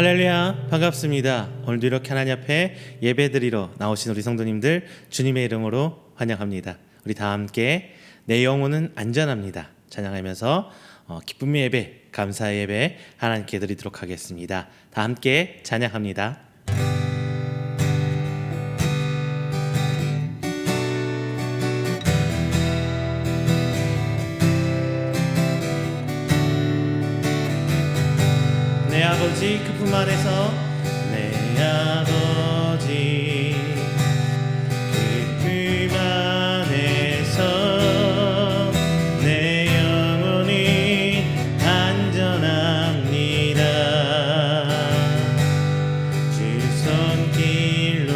할렐루야, 반갑습니다. 오늘도 이렇게 하나님 앞에 예배드리러 나오신 우리 성도님들 주님의 이름으로 환영합니다. 우리 다 함께 내 영혼은 안전합니다 찬양하면서 기쁨의 예배, 감사의 예배 하나님께 드리도록 하겠습니다. 다 함께 찬양합니다. 내 아버지 그 품 안에서 내 아버지 그 품 안에서 내 영혼이 안전합니다. 주 손길로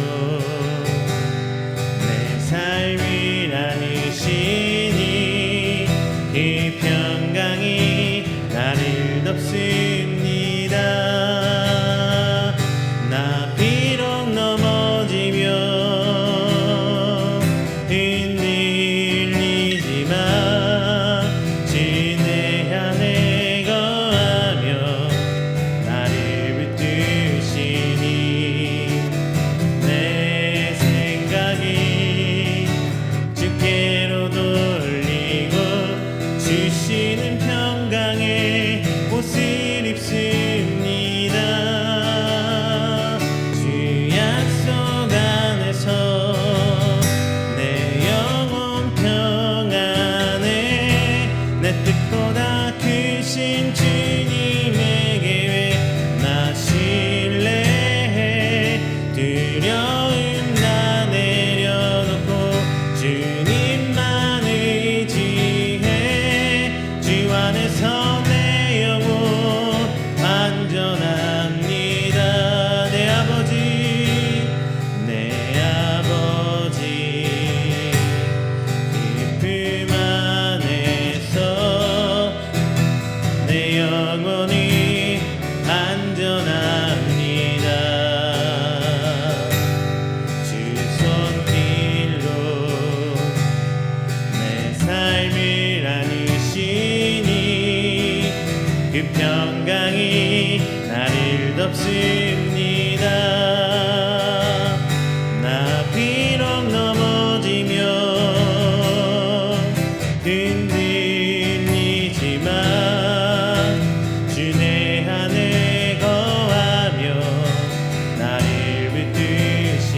내 삶을 안으시니 그 평강이 나를 덮습니다. 나 비록 넘어지며 흔들리지만 주 내 안에 거하며 나를 붙드시니 내 생각이 주께로 돌리고 주시는 평강의 옷을 입습니다. 주 약속 안에서 내 영혼 평안에 내 뜻보다 크신 주님의 계획 나 신뢰해. 두려움 나 내려놓고 주님만 의지해. 주 안에서 내 영혼 안전합니다. 내 아버지 그 품 안에서 내 영혼이 안전합니다. 주 손길로 내 삶을 안으시니 그 평강이 나를 덮습니다. 나 비록 넘어지며 흔들리지만 주 내 안에 거하며 나를 붙드시니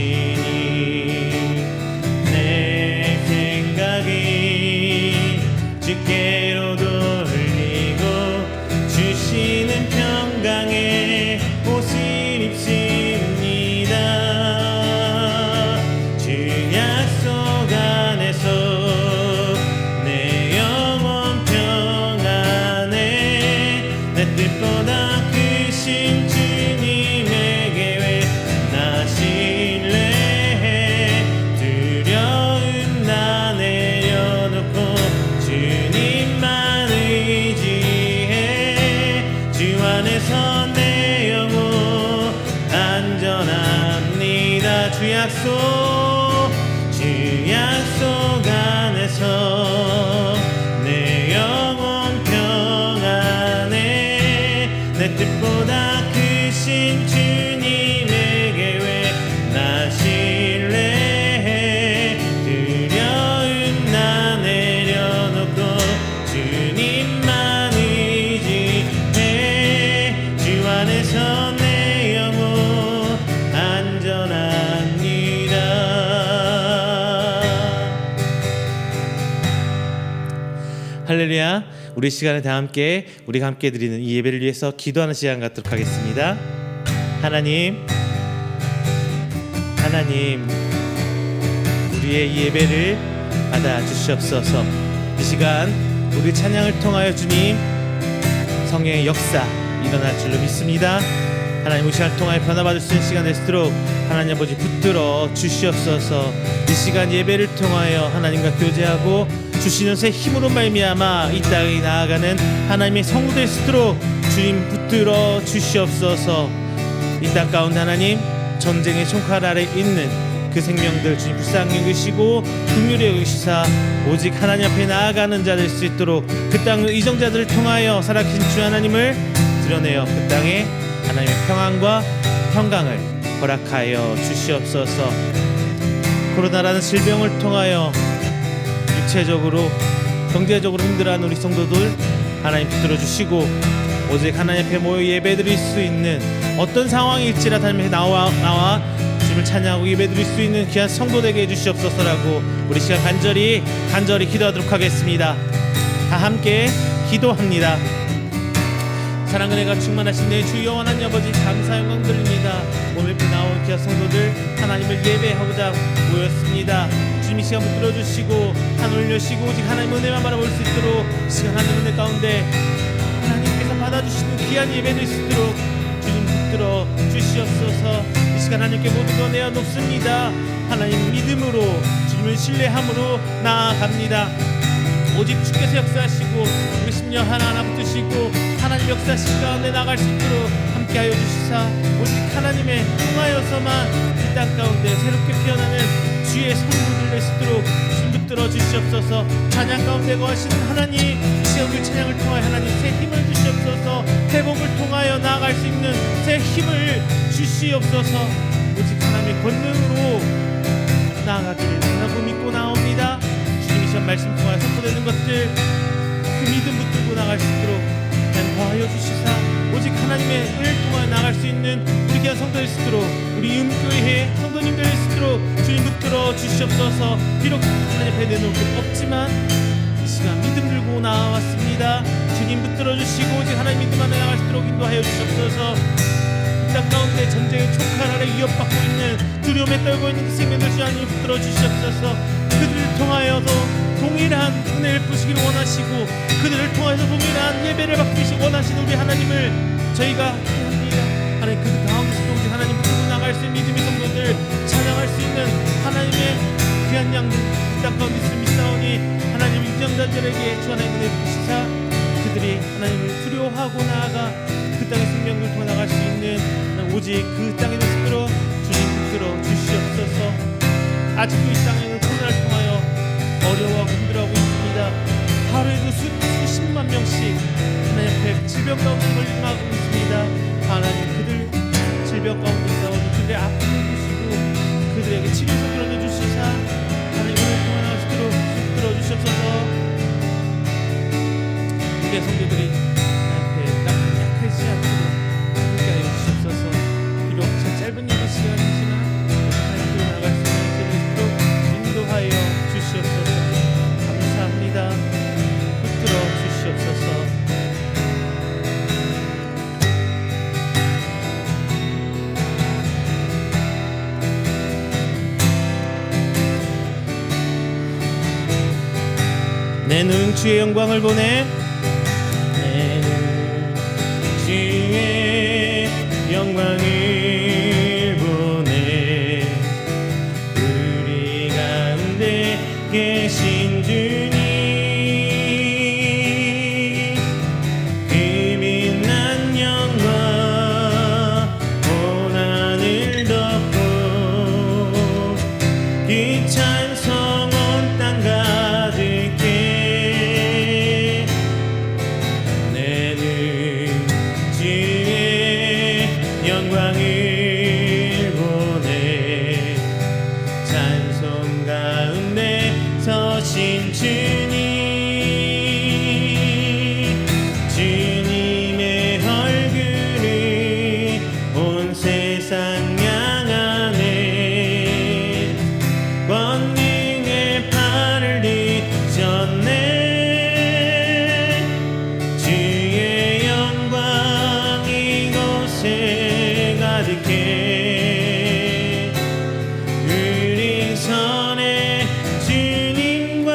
내 생각이 주께로 돌리고 주시는 평강의 옷을 입습니다. 주 약속 안에서 내 영혼 평안에 내 뜻보다 크신 주님의 계획 나 신뢰해. 두려움 나 내려놓고 주님만 의지해. 주 안에서 내 영혼 안전합니다. 주 약속 안에서 내 영혼 평안에 내 뜻보다 크신 주님의 계획 나 신뢰해. 두려움 나 내려놓고 주님만 의지해. 주 안에서 내 영혼 안전합니다. 할렐루야. 우리 시간에 다 함께 우리가 함께 드리는 이 예배를 위해서 기도하는 시간 갖도록 하겠습니다. 하나님 우리의 이 예배를 받아주시옵소서. 이 시간 우리 찬양을 통하여 주님 성령의 역사 일어날 줄로 믿습니다. 하나님 이 시간을 통하여 변화받을 수 있는 시간 되도록 하나님 아버지 붙들어 주시옵소서. 이 시간 예배를 통하여 하나님과 교제하고 주시는 새 힘으로 말미암아 이 땅에 나아가는 하나님의 성도 될 수 있도록 주님 붙들어 주시옵소서. 이 땅 가운데 하나님 전쟁의 총칼 아래 있는 그 생명들 주님 불쌍히 여기시고 긍휼히 여기시사 오직 하나님 앞에 나아가는 자 될 수 있도록 그 땅 이정자들을 통하여 살아계신 주 하나님을 드러내어 그 땅에 하나님의 평안과 평강을 허락하여 주시옵소서. 코로나라는 질병을 통하여 육체적으로 경제적으로 힘들어하는 우리 성도들 하나님 붙들어 주시고, 오직 하나님 앞에 모여 예배드릴 수 있는 어떤 상황일지라도 하나님 앞에 나와 주님을 찬양하고 예배드릴 수 있는 귀한 성도 되게 해주시옵소서라고 우리 시간 간절히 기도하도록 하겠습니다. 다 함께 기도합니다. 사랑 은혜가 충만하신 내 주 영원한 아버지, 감사 영광 드립니다. 오늘 나온 귀한 성도들 하나님을 예배하고자 모였습니다. 주님이 시간 붙들어 주시고 하늘 올려시고 오직 하나님 은혜만 바라볼 수 있도록 시간 하늘 은혜 가운데 하나님께서 받아주시는 귀한 예배될 수 있도록 주님 붙들어 주시옵소서. 이 시간 하나님께 모든 거 내어놓습니다. 하나님 믿음으로 주님을 신뢰함으로 나아갑니다. 오직 주께서 역사하시고 우리 심령 하나하나 붙드시고 하나님 역사하신 가운데 나갈 수 있도록 함께하여 주시사, 오직 하나님의 통하여서만 이 땅 가운데 새롭게 피어나는 주의 성도들 될 수 있도록 주님 붙들어 주시옵소서. 찬양 가운데 거하시는 하나님, 이 시간 우리 찬양을 통하여 하나님 새 힘을 주시옵소서. 회복을 통하여 나아갈 수 있는 새 힘을 주시옵소서. 오직 하나님의 권능으로 나아가기를 원하고 믿고 나옵니다. 주님이 시간 말씀 통하여 선포되는 것들 그 믿음 붙들고 나갈 수 있도록 더하여 주시사, 오직 하나님의 은혜를 통하여 나갈 수 있는 우리 귀한 성도될 수 있도록 우리 교회의 성도님들 될 수 있도록 주님 붙들어 주시옵소서. 비록 하나님 앞에 내놓을 것 없지만 이 시간 믿음 들고 나왔습니다. 주님 붙들어 주시고 오직 하나님 믿음 안에 나갈 수 있도록 인도하여 주시옵소서. 이 땅 가운데 전쟁의 촉칼 아래 위협받고 있는 두려움에 떨고 있는 그 생명들 주님 붙들어 주시옵소서. 그들을 통하여서 동일한 은혜를 부시기를 원하시고 그들을 통해서 동일한 예배를 받기 원하시는 우리 하나님을 저희가 합니다. 하나님 그 가운데서 오직 하나님 붙들고 나갈 수 있는 믿음의 성도들 찬양할 수 있는 하나님의 귀한 양들 이 땅 가운데 있음이 싸우니 하나님 유정자들에게 주 하나님의 은혜를 부시사 그들이 하나님을 두려워하고 나아가 그 땅의 생명을 통해 나갈 수 있는 오직 그 땅에 있도록 주님 붙들어 주시옵소서. 아직도 이 땅에는 코로나를 통하여 어려워하고 힘들어하고 있습니다. 하루에도 수십만 명씩 하나님 앞에 질병 가운데 걸림하고 있습니다. 하나님 그들 질병 가운데 싸우는 그들의 아픔을 보시고 그들에게 치료를 들어주시사 하나님 오늘 통해 나갈 수 있도록 붙들어 주시옵소서. 우리의 성도들이 하나님 앞에 약하지 않도록 함께하여 주시옵소서. 비록 짧은 예배 시간이지만 하나님 나갈 수 있는 길을 인도하여 주시옵소서. 감사합니다. 붙들어 주시옵소서. 내 눈 주의 영광을 보내, 내 눈 주의 영광을 보내. 우리 가운데 계신 주님 그 빛난 영광 온 하늘 덮고 그 찬송 온 땅 가득해. 내 눈 주의 영광을 보내. 찬송 가운데 서신 주님, 주님의 얼굴을 온 세상 향하네. 권능의 팔을 드셨네. 주의 영광 이곳에 가득해. 우리 선에 주님과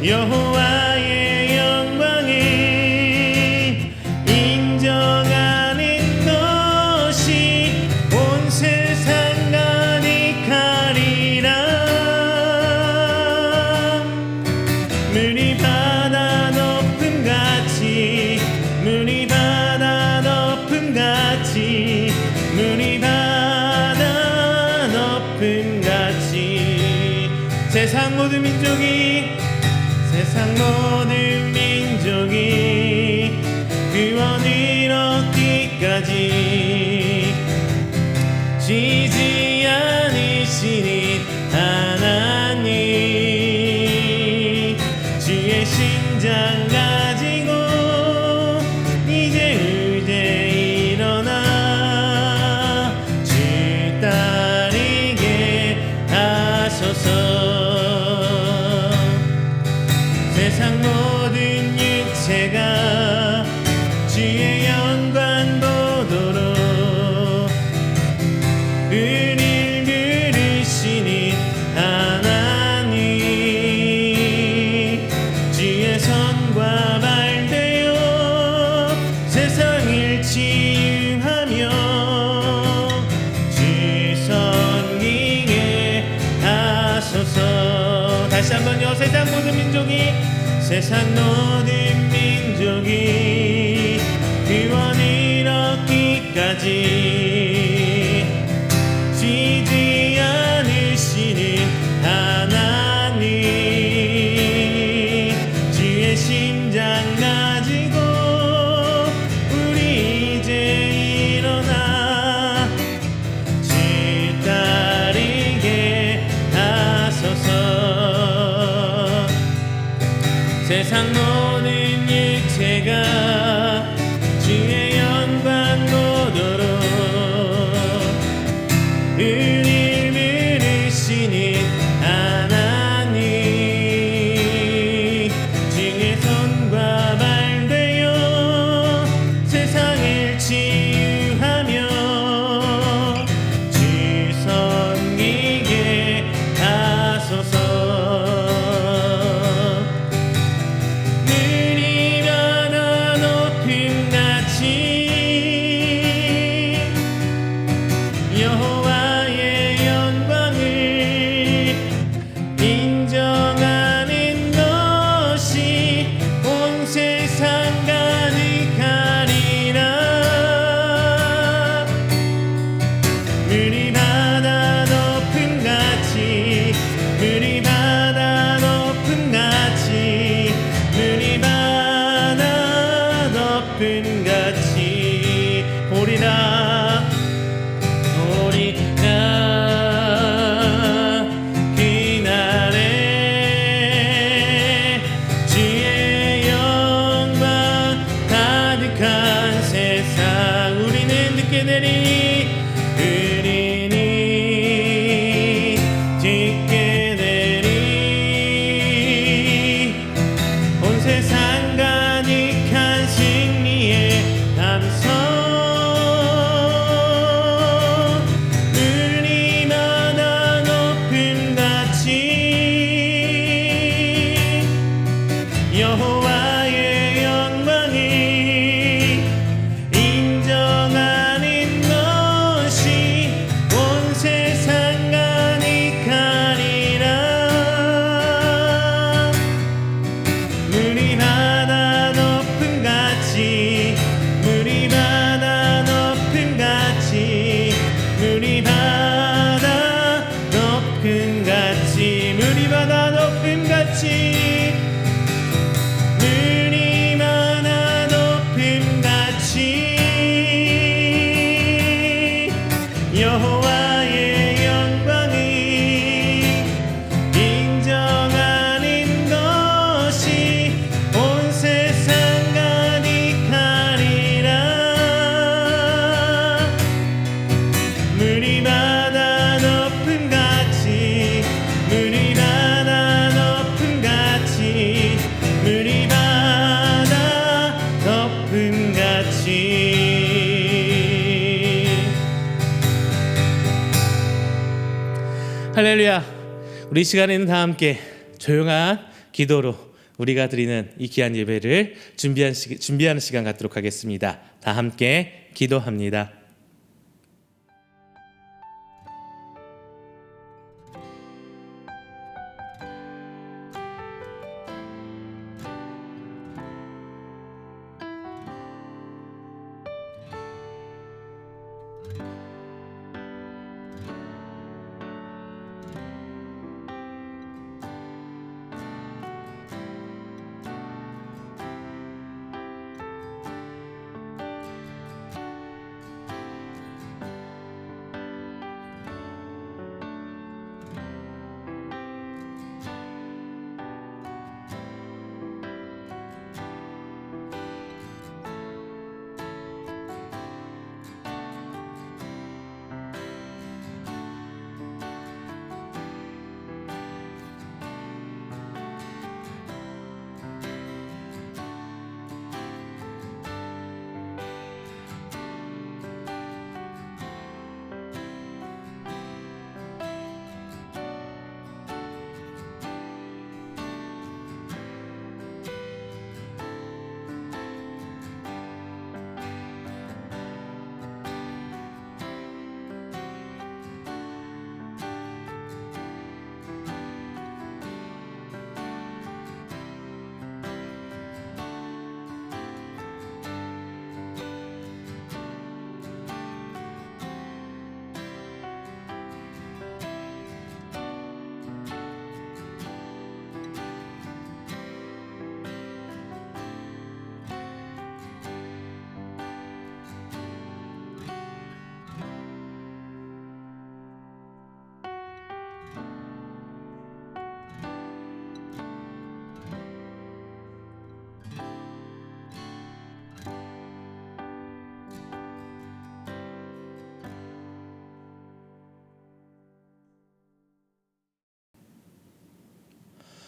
여호와의 영광을 인정하는 것이 온 세상 가득하리라. 물이 바다 높음같이 물이 바다 높음같이 물이 바다 높음같이 세상 모든 민족이 구원을 얻기까지 쉬지 않으시는 하나님, 주의 심장 가지고 이제 일어나 주 따르게 하소서. 세상 모든 육체가 주의 영광 보도록 우릴 부르시는 하나님, 주의 손과 발 되어 세상을 치유하며 주 섬기게 하소서. 다시 한번요. 세상 모든 민족이 구원을 얻기까지 쉬지 않으시는 하나님, 주의 심장 가지고 우리 이제 일어나 주 따르게 하소서. 세상 모든 육체가 주의 영광 보도록 우릴 부르시는 하나님, 주의 손과 발 되어 세상을 치유하며 주 섬기게 하소서. 여호와의 영광을 인정하는 것이 온 세상 가득하리라. 물이 바다 높음같이 물이 바다 높음같이 물이 바다 높음같이 보리라. 그날에 주의 영광 가득한 세상 우리는 듣게 되리니 우리는 듣게 되리. 온 세상 가득한 승리의 감성 여호와의 영광을 인정하는 것이 온 세상 가득하리라. 물이 바다 높음같이 물이 바다 높음같이 물이 바다 높음같이 물이 바다 높음같이 여호와의 영광을 인정하는 것이 온 세상 가득하리라. 물이 바다 높음같이 물이 바다 높음같이 물이 바다 높음같이. 할렐루야. 우리 시간에는 다 함께 조용한 기도로 우리가 드리는 이 귀한 예배를 준비하는 시간 갖도록 하겠습니다. 다 함께 기도합니다.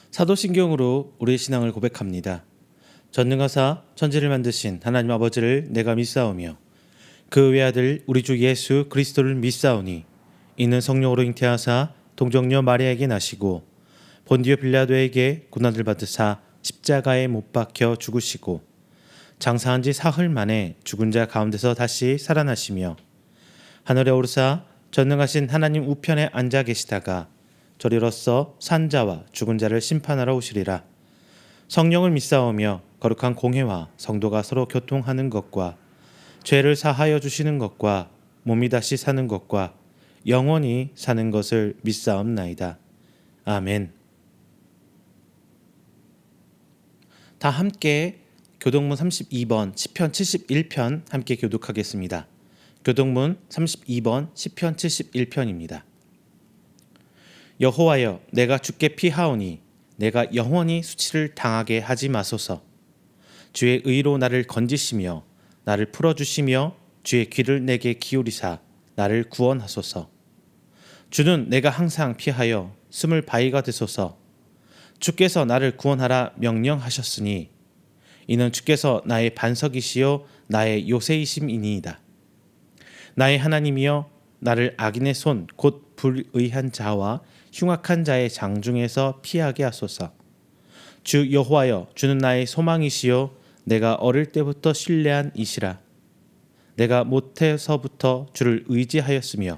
사도신경으로 우리의 신앙을 고백합니다. 전능하사 천지를 만드신 하나님 아버지를 내가 믿사오며 그 외아들 우리 주 예수 그리스도를 믿사오니 이는 성령으로 잉태하사 동정녀 마리아에게 나시고 본디오 빌라도에게 고난을 받으사 십자가에 못 박혀 죽으시고 장사한 지 사흘 만에 죽은 자 가운데서 다시 살아나시며 하늘에 오르사 전능하신 하나님 우편에 앉아 계시다가 저리로서 산자와 죽은 자를 심판하러 오시리라. 성령을 믿사오며 거룩한 공회와 성도가 서로 교통하는 것과 죄를 사하여 주시는 것과 몸이 다시 사는 것과 영원히 사는 것을 믿사옵나이다. 아멘. 다 함께 교동문 32번 시편 71편 함께 교독하겠습니다. 교동문 32번 시편 71편입니다. 여호와여, 내가 주께 피하오니 내가 영원히 수치를 당하게 하지 마소서. 주의 의로 나를 건지시며 나를 풀어주시며 주의 귀를 내게 기울이사 나를 구원하소서. 주는 내가 항상 피하여 숨을 바위가 되소서. 주께서 나를 구원하라 명령하셨으니 이는 주께서 나의 반석이시요 나의 요새이심이니이다. 나의 하나님이여, 나를 악인의 손 곧 불의한 자와 흉악한 자의 장중에서 피하게 하소서. 주 여호와여, 주는 나의 소망이시요 내가 어릴 때부터 신뢰한 이시라. 내가 모태서부터 주를 의지하였으며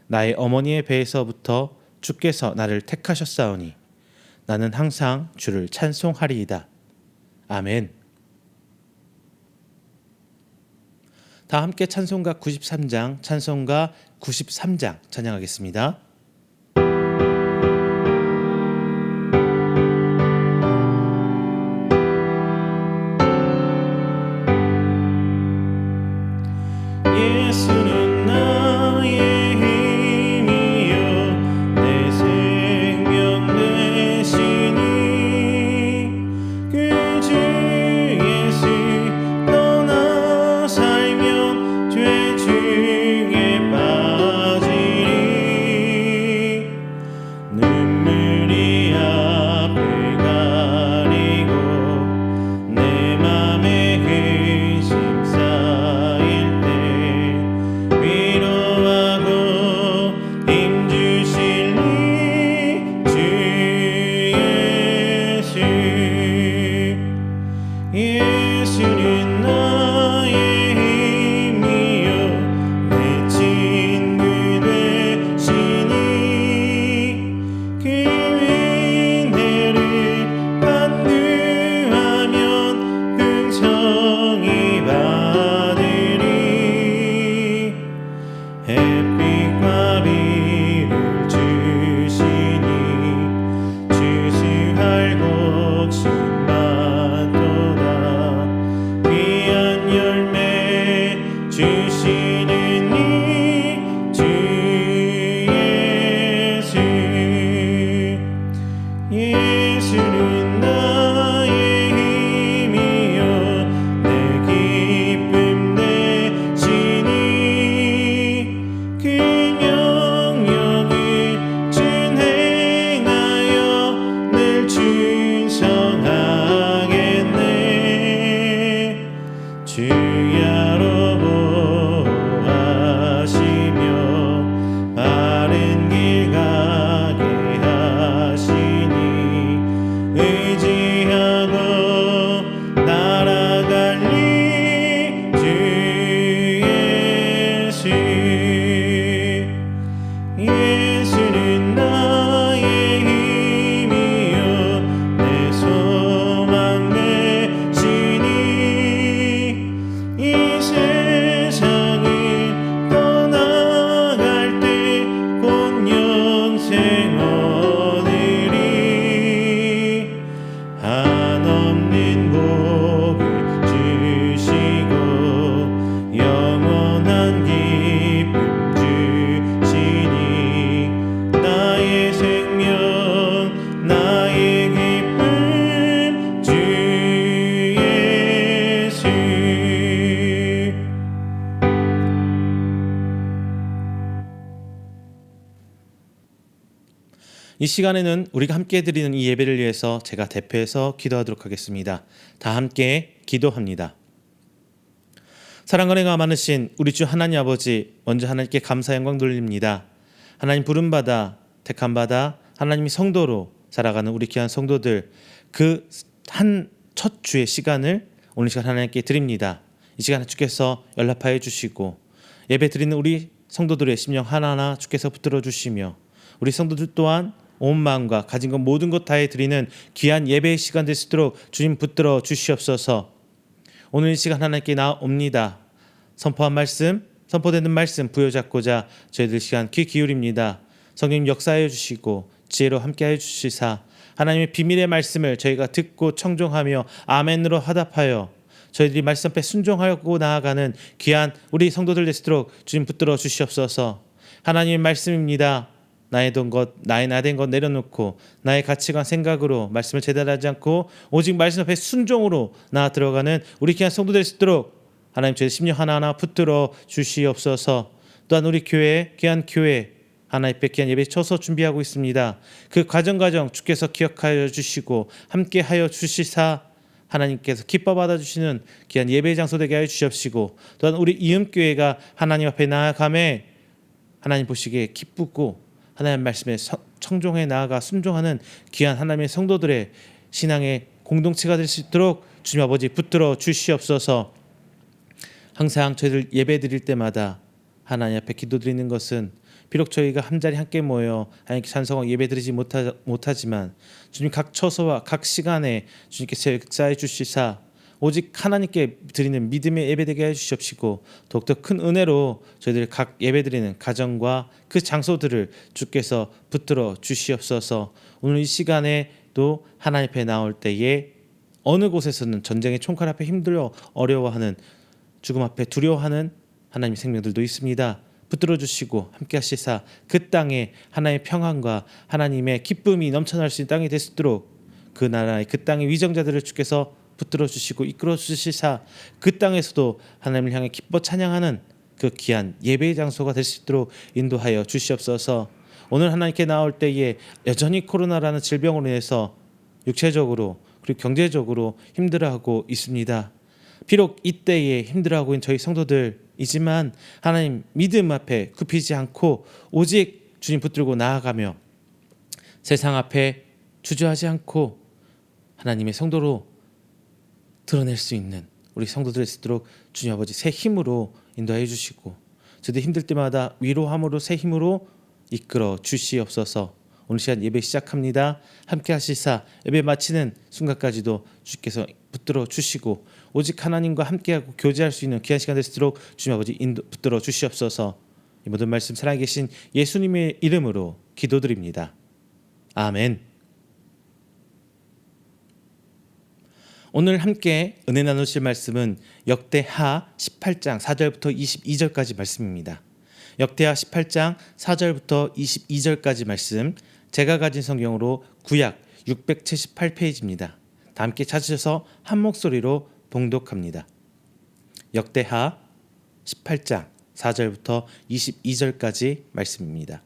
나의 어머니의 배에서부터 주께서 나를 택하셨사오니 나는 항상 주를 찬송하리이다. 아멘. 다 함께 찬송가 93장, 찬송가 93장 찬양하겠습니다. 예수는 나의 힘이요 내 생명 되시니 그 주 예수 떠나 살면 죄 중에 빠지리. 예수는 나의 힘이요 내 기쁨 되시니 그 명령을 준행하여 늘 충성하겠네. 주야로 보호하시며 바른 길 가게 하시니 의지하고 날아갈리 주 예수. 예수는 나의 힘이요 내 소망 되시니 이 세상을 떠나갈 때 곧 영생 얻으리. 한없는 복을 주시고 영원한 기쁨 주시니 나의 생명 나의 기쁨 주 예수. 이 시간에는 우리가 함께 드리는 이 예배를 위해서 제가 대표해서 기도하도록 하겠습니다. 다 함께 기도합니다. 사랑과 은혜가 많으신 우리 주 하나님 아버지, 먼저 하나님께 감사 영광 돌립니다. 하나님 부름받아 택함받아 하나님이 성도로 살아가는 우리 귀한 성도들, 그 한 첫 주의 시간을 오늘 시간 하나님께 드립니다. 이 시간에 주께서 연락하여 주시고 예배 드리는 우리 성도들의 심령 하나하나 주께서 붙들어 주시며 우리 성도들 또한 온 마음과 가진 것 모든 것 다해 드리는 귀한 예배의 시간 될 수 있도록 주님 붙들어 주시옵소서. 오늘 이 시간 하나님께 나옵니다. 선포한 말씀, 선포되는 말씀 부여잡고자 저희들 시간 귀 기울입니다. 성령 역사하여 주시고 지혜로 함께하여 주시사 하나님의 비밀의 말씀을 저희가 듣고 청종하며 아멘으로 화답하여 저희들이 말씀 앞에 순종하고 나아가는 귀한 우리 성도들 될 수 있도록 주님 붙들어 주시옵소서. 하나님의 말씀입니다. 나의 돈 것, 나의 나된 것 내려놓고 나의 가치관 생각으로 말씀을 제대로하지 않고 오직 말씀 앞에 순종으로 나아 들어가는 우리 귀한 성도 될 수 있도록 하나님 저희 심령 하나하나 붙들어 주시옵소서. 또한 우리 교회, 귀한 교회 하나님 앞에 귀한 예배 쳐서 준비하고 있습니다. 그 과정 주께서 기억하여 주시고 함께하여 주시사 하나님께서 기뻐 받아주시는 귀한 예배 장소 되게 하여 주시옵시고 또한 우리 이음교회가 하나님 앞에 나아가매 하나님 보시기에 기쁘고 하나님 말씀에 청종해 나아가 순종하는 귀한 하나님의 성도들의 신앙의 공동체가 될 수 있도록 주님 아버지 붙들어 주시옵소서. 항상 저희들 예배 드릴 때마다 하나님 앞에 기도드리는 것은 비록 저희가 한자리 함께 모여 하나님께 찬송하고 예배 드리지 못하지만 주님 각 처소와 각 시간에 주님께서 역사해 주시사 오직 하나님께 드리는 믿음의 예배 되게 해주시옵시고 더욱더 큰 은혜로 저희들 각 예배 드리는 가정과 그 장소들을 주께서 붙들어 주시옵소서. 오늘 이 시간에 또 하나님 앞에 나올 때에 어느 곳에서는 전쟁의 총칼 앞에 힘들어 어려워하는 죽음 앞에 두려워하는 하나님의 생명들도 있습니다. 붙들어 주시고 함께 하시사 그 땅에 하나님의 평안과 하나님의 기쁨이 넘쳐날 수 있는 땅이 될 수 있도록 그 나라의 그 땅의 위정자들을 주께서 붙들어 주시고 이끌어 주시사 그 땅에서도 하나님을 향해 기뻐 찬양하는 그 귀한 예배의 장소가 될 수 있도록 인도하여 주시옵소서. 오늘 하나님께 나올 때에 여전히 코로나라는 질병으로 인해서 육체적으로 그리고 경제적으로 힘들어하고 있습니다. 비록 이때에 힘들어하고 있는 저희 성도들이지만 하나님 믿음 앞에 굽히지 않고 오직 주님 붙들고 나아가며 세상 앞에 주저하지 않고 하나님의 성도로 드러낼 수 있는 우리 성도들 될 수 있도록 주님 아버지 새 힘으로 인도해 주시고 저희들 힘들 때마다 위로함으로 새 힘으로 이끌어 주시옵소서. 오늘 시간 예배 시작합니다. 함께 하시사 예배 마치는 순간까지도 주께서 붙들어 주시고 오직 하나님과 함께하고 교제할 수 있는 귀한 시간 될 수 있도록 주님 아버지 붙들어 주시옵소서. 이 모든 말씀 살아계신 예수님의 이름으로 기도드립니다. 아멘. 오늘 함께 은혜 나누실 말씀은 역대하 18장 4절부터 22절까지 말씀입니다. 역대하 18장 4절부터 22절까지 말씀 제가 가진 성경으로 구약 678페이지입니다. 다 함께 찾으셔서 한 목소리로 봉독합니다. 역대하 18장 4절부터 22절까지 말씀입니다.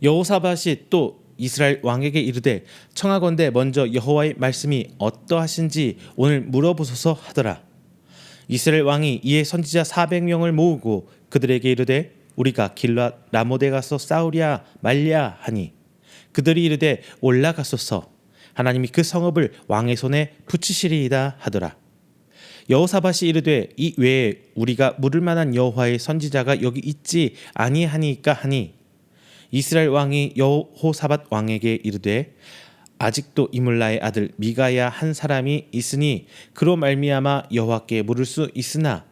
여호사밧이 또 이스라엘 왕에게 이르되 청하건대 먼저 여호와의 말씀이 어떠하신지 오늘 물어보소서 하더라. 이스라엘 왕이 이에 선지자 400명을 모으고 그들에게 이르되 우리가 길앗 라모데 가서 싸우랴 말랴 하니 그들이 이르되 올라가소서 하나님이 그 성읍을 왕의 손에 붙이시리이다 하더라. 여호사밧이 이르되 이 외에 우리가 물을 만한 여호와의 선지자가 여기 있지 아니하니까 하니 이스라엘 왕이 여호사밧 왕에게 이르되 아직도 이물라의 아들 미가야 한 사람이 있으니 그로 말미암아 여호와께 물을 수 있으나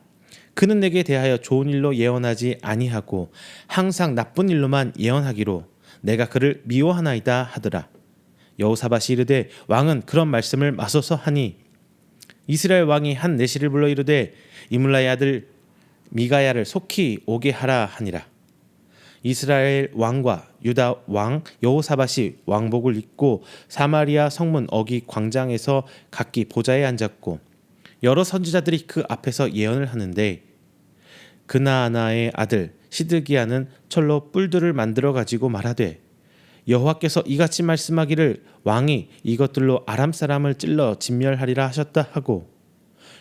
그는 내게 대하여 좋은 일로 예언하지 아니하고 항상 나쁜 일로만 예언하기로 내가 그를 미워하나이다 하더라. 여호사밧이 이르되 왕은 그런 말씀을 마소서 하니 이스라엘 왕이 한 내시를 불러 이르되 이물라의 아들 미가야를 속히 오게 하라 하니라. 이스라엘 왕과 유다 왕 여호사밧이 왕복을 입고 사마리아 성문 어기 광장에서 각기 보좌에 앉았고 여러 선지자들이 그 앞에서 예언을 하는데 그나아나의 아들 시드기야는 철로 뿔들을 만들어 가지고 말하되 여호와께서 이같이 말씀하기를 왕이 이것들로 아람 사람을 찔러 진멸하리라 하셨다 하고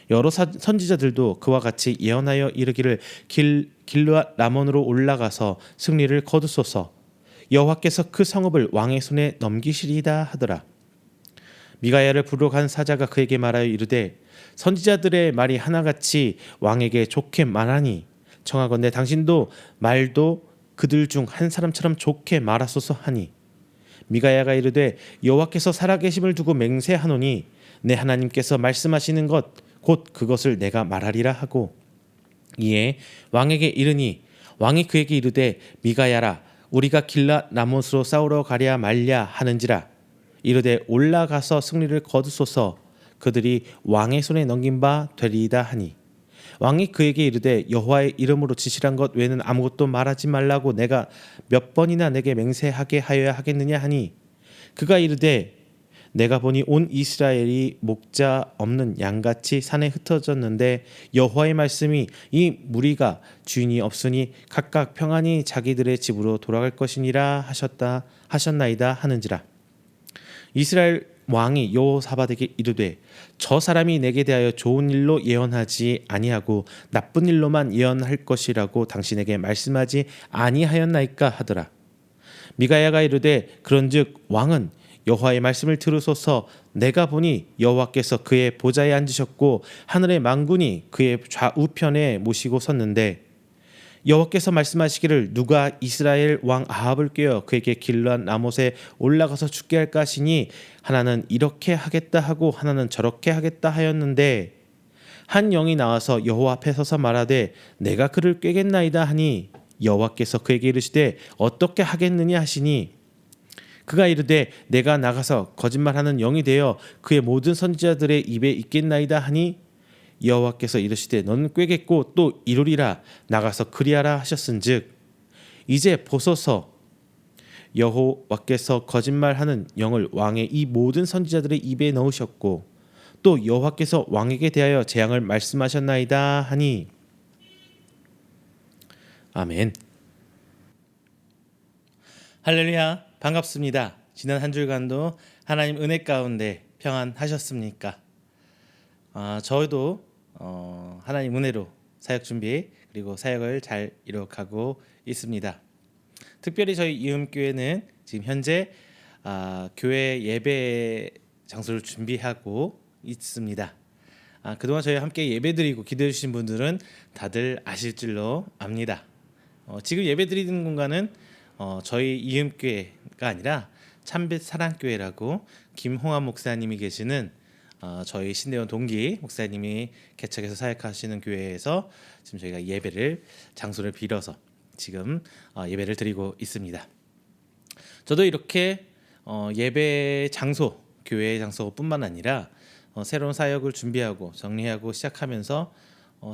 여러 선지자들도 그와 같이 예언하여 이르기를 길르앗 라몬으로 올라가서 승리를 거두소서 여호와께서 그 성읍을 왕의 손에 넘기시리이다 하더라. 미가야를 부르러 간 사자가 그에게 말하여 이르되 선지자들의 말이 하나같이 왕에게 좋게 말하니 청하건대 당신도 말도 그들 중 한 사람처럼 좋게 말하소서 하니 미가야가 이르되 여호와께서 살아계심을 두고 맹세하노니 내 하나님께서 말씀하시는 것 곧 그것을 내가 말하리라 하고 이에 왕에게 이르니 왕이 그에게 이르되 미가야라 우리가 길앗 라못으로 싸우러 가랴 말랴 하는지라 이르되 올라가서 승리를 거두소서 그들이 왕의 손에 넘긴 바 되리이다 하니 왕이 그에게 이르되 여호와의 이름으로 지시란 것 외에는 아무것도 말하지 말라고 내가 몇 번이나 내게 맹세하게 하여야 하겠느냐 하니 그가 이르되 내가 보니 온 이스라엘이 목자 없는 양같이 산에 흩어졌는데 여호와의 말씀이 이 무리가 주인이 없으니 각각 평안히 자기들의 집으로 돌아갈 것이니라 하셨나이다 하는지라. 이스라엘 왕이 여호사밧에게 이르되 저 사람이 내게 대하여 좋은 일로 예언하지 아니하고 나쁜 일로만 예언할 것이라고 당신에게 말씀하지 아니하였나이까 하더라. 미가야가 이르되 그런즉 왕은 여호와의 말씀을 들으소서 내가 보니 여호와께서 그의 보좌에 앉으셨고 하늘의 만군이 그의 좌우편에 모시고 섰는데 여호와께서 말씀하시기를 누가 이스라엘 왕 아합을 꾀어 그에게 길르앗 라못에 올라가서 죽게 할까 하시니 하나는 이렇게 하겠다 하고 하나는 저렇게 하겠다 하였는데 한 영이 나와서 여호와 앞에 서서 말하되 내가 그를 꾀겠나이다 하니 여호와께서 그에게 이르시되 어떻게 하겠느냐 하시니 그가 이르되 내가 나가서 거짓말하는 영이 되어 그의 모든 선지자들의 입에 있겠나이다 하니 여호와께서 이르시되 너는 꾀겠고 또 이루리라 나가서 그리하라 하셨은즉 이제 보소서 여호와께서 거짓말하는 영을 왕의 이 모든 선지자들의 입에 넣으셨고 또 여호와께서 왕에게 대하여 재앙을 말씀하셨나이다 하니 아멘. 할렐루야. 반갑습니다. 지난 한 주간도 하나님 은혜 가운데 평안하셨습니까? 저희도 하나님 은혜로 사역 준비 그리고 사역을 잘 이뤄가고 있습니다. 특별히 저희 이음교회는 지금 현재 교회 예배 장소를 준비하고 있습니다. 그동안 저희와 함께 예배드리고 기도해 주신 분들은 다들 아실 줄로 압니다. 지금 예배드리는 공간은 저희 이음교회가 아니라 참빛 사랑교회라고 김홍환 목사님이 계시는 저희 신대원 동기 목사님이 개척해서 사역하시는 교회에서 지금 저희가 예배를 장소를 빌어서 지금 예배를 드리고 있습니다. 저도 이렇게 예배 장소, 교회 장소뿐만 아니라 새로운 사역을 준비하고 정리하고 시작하면서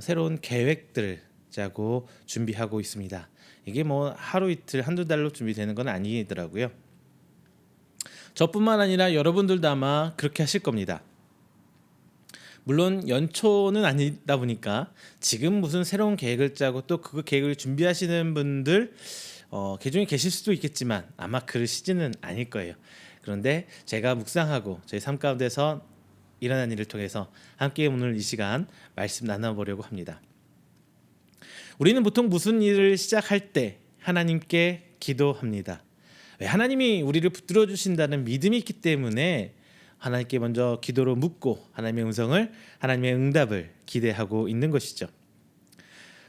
새로운 계획들을 짜고 준비하고 있습니다. 이게 뭐 하루 이틀 한두 달로 준비되는 건 아니더라고요. 저뿐만 아니라 여러분들도 아마 그렇게 하실 겁니다. 물론 연초는 아니다 보니까 지금 무슨 새로운 계획을 짜고 또 그 계획을 준비하시는 분들 계중에 계실 수도 있겠지만 아마 그러시지는 않을 거예요. 그런데 제가 묵상하고 저희 삶 가운데서 일어난 일을 통해서 함께 오늘 이 시간 말씀 나눠보려고 합니다. 우리는 보통 무슨 일을 시작할 때 하나님께 기도합니다. 왜? 하나님이 우리를 붙들어 주신다는 믿음이 있기 때문에 하나님께 먼저 기도로 묻고 하나님의 음성을, 하나님의 응답을 기대하고 있는 것이죠.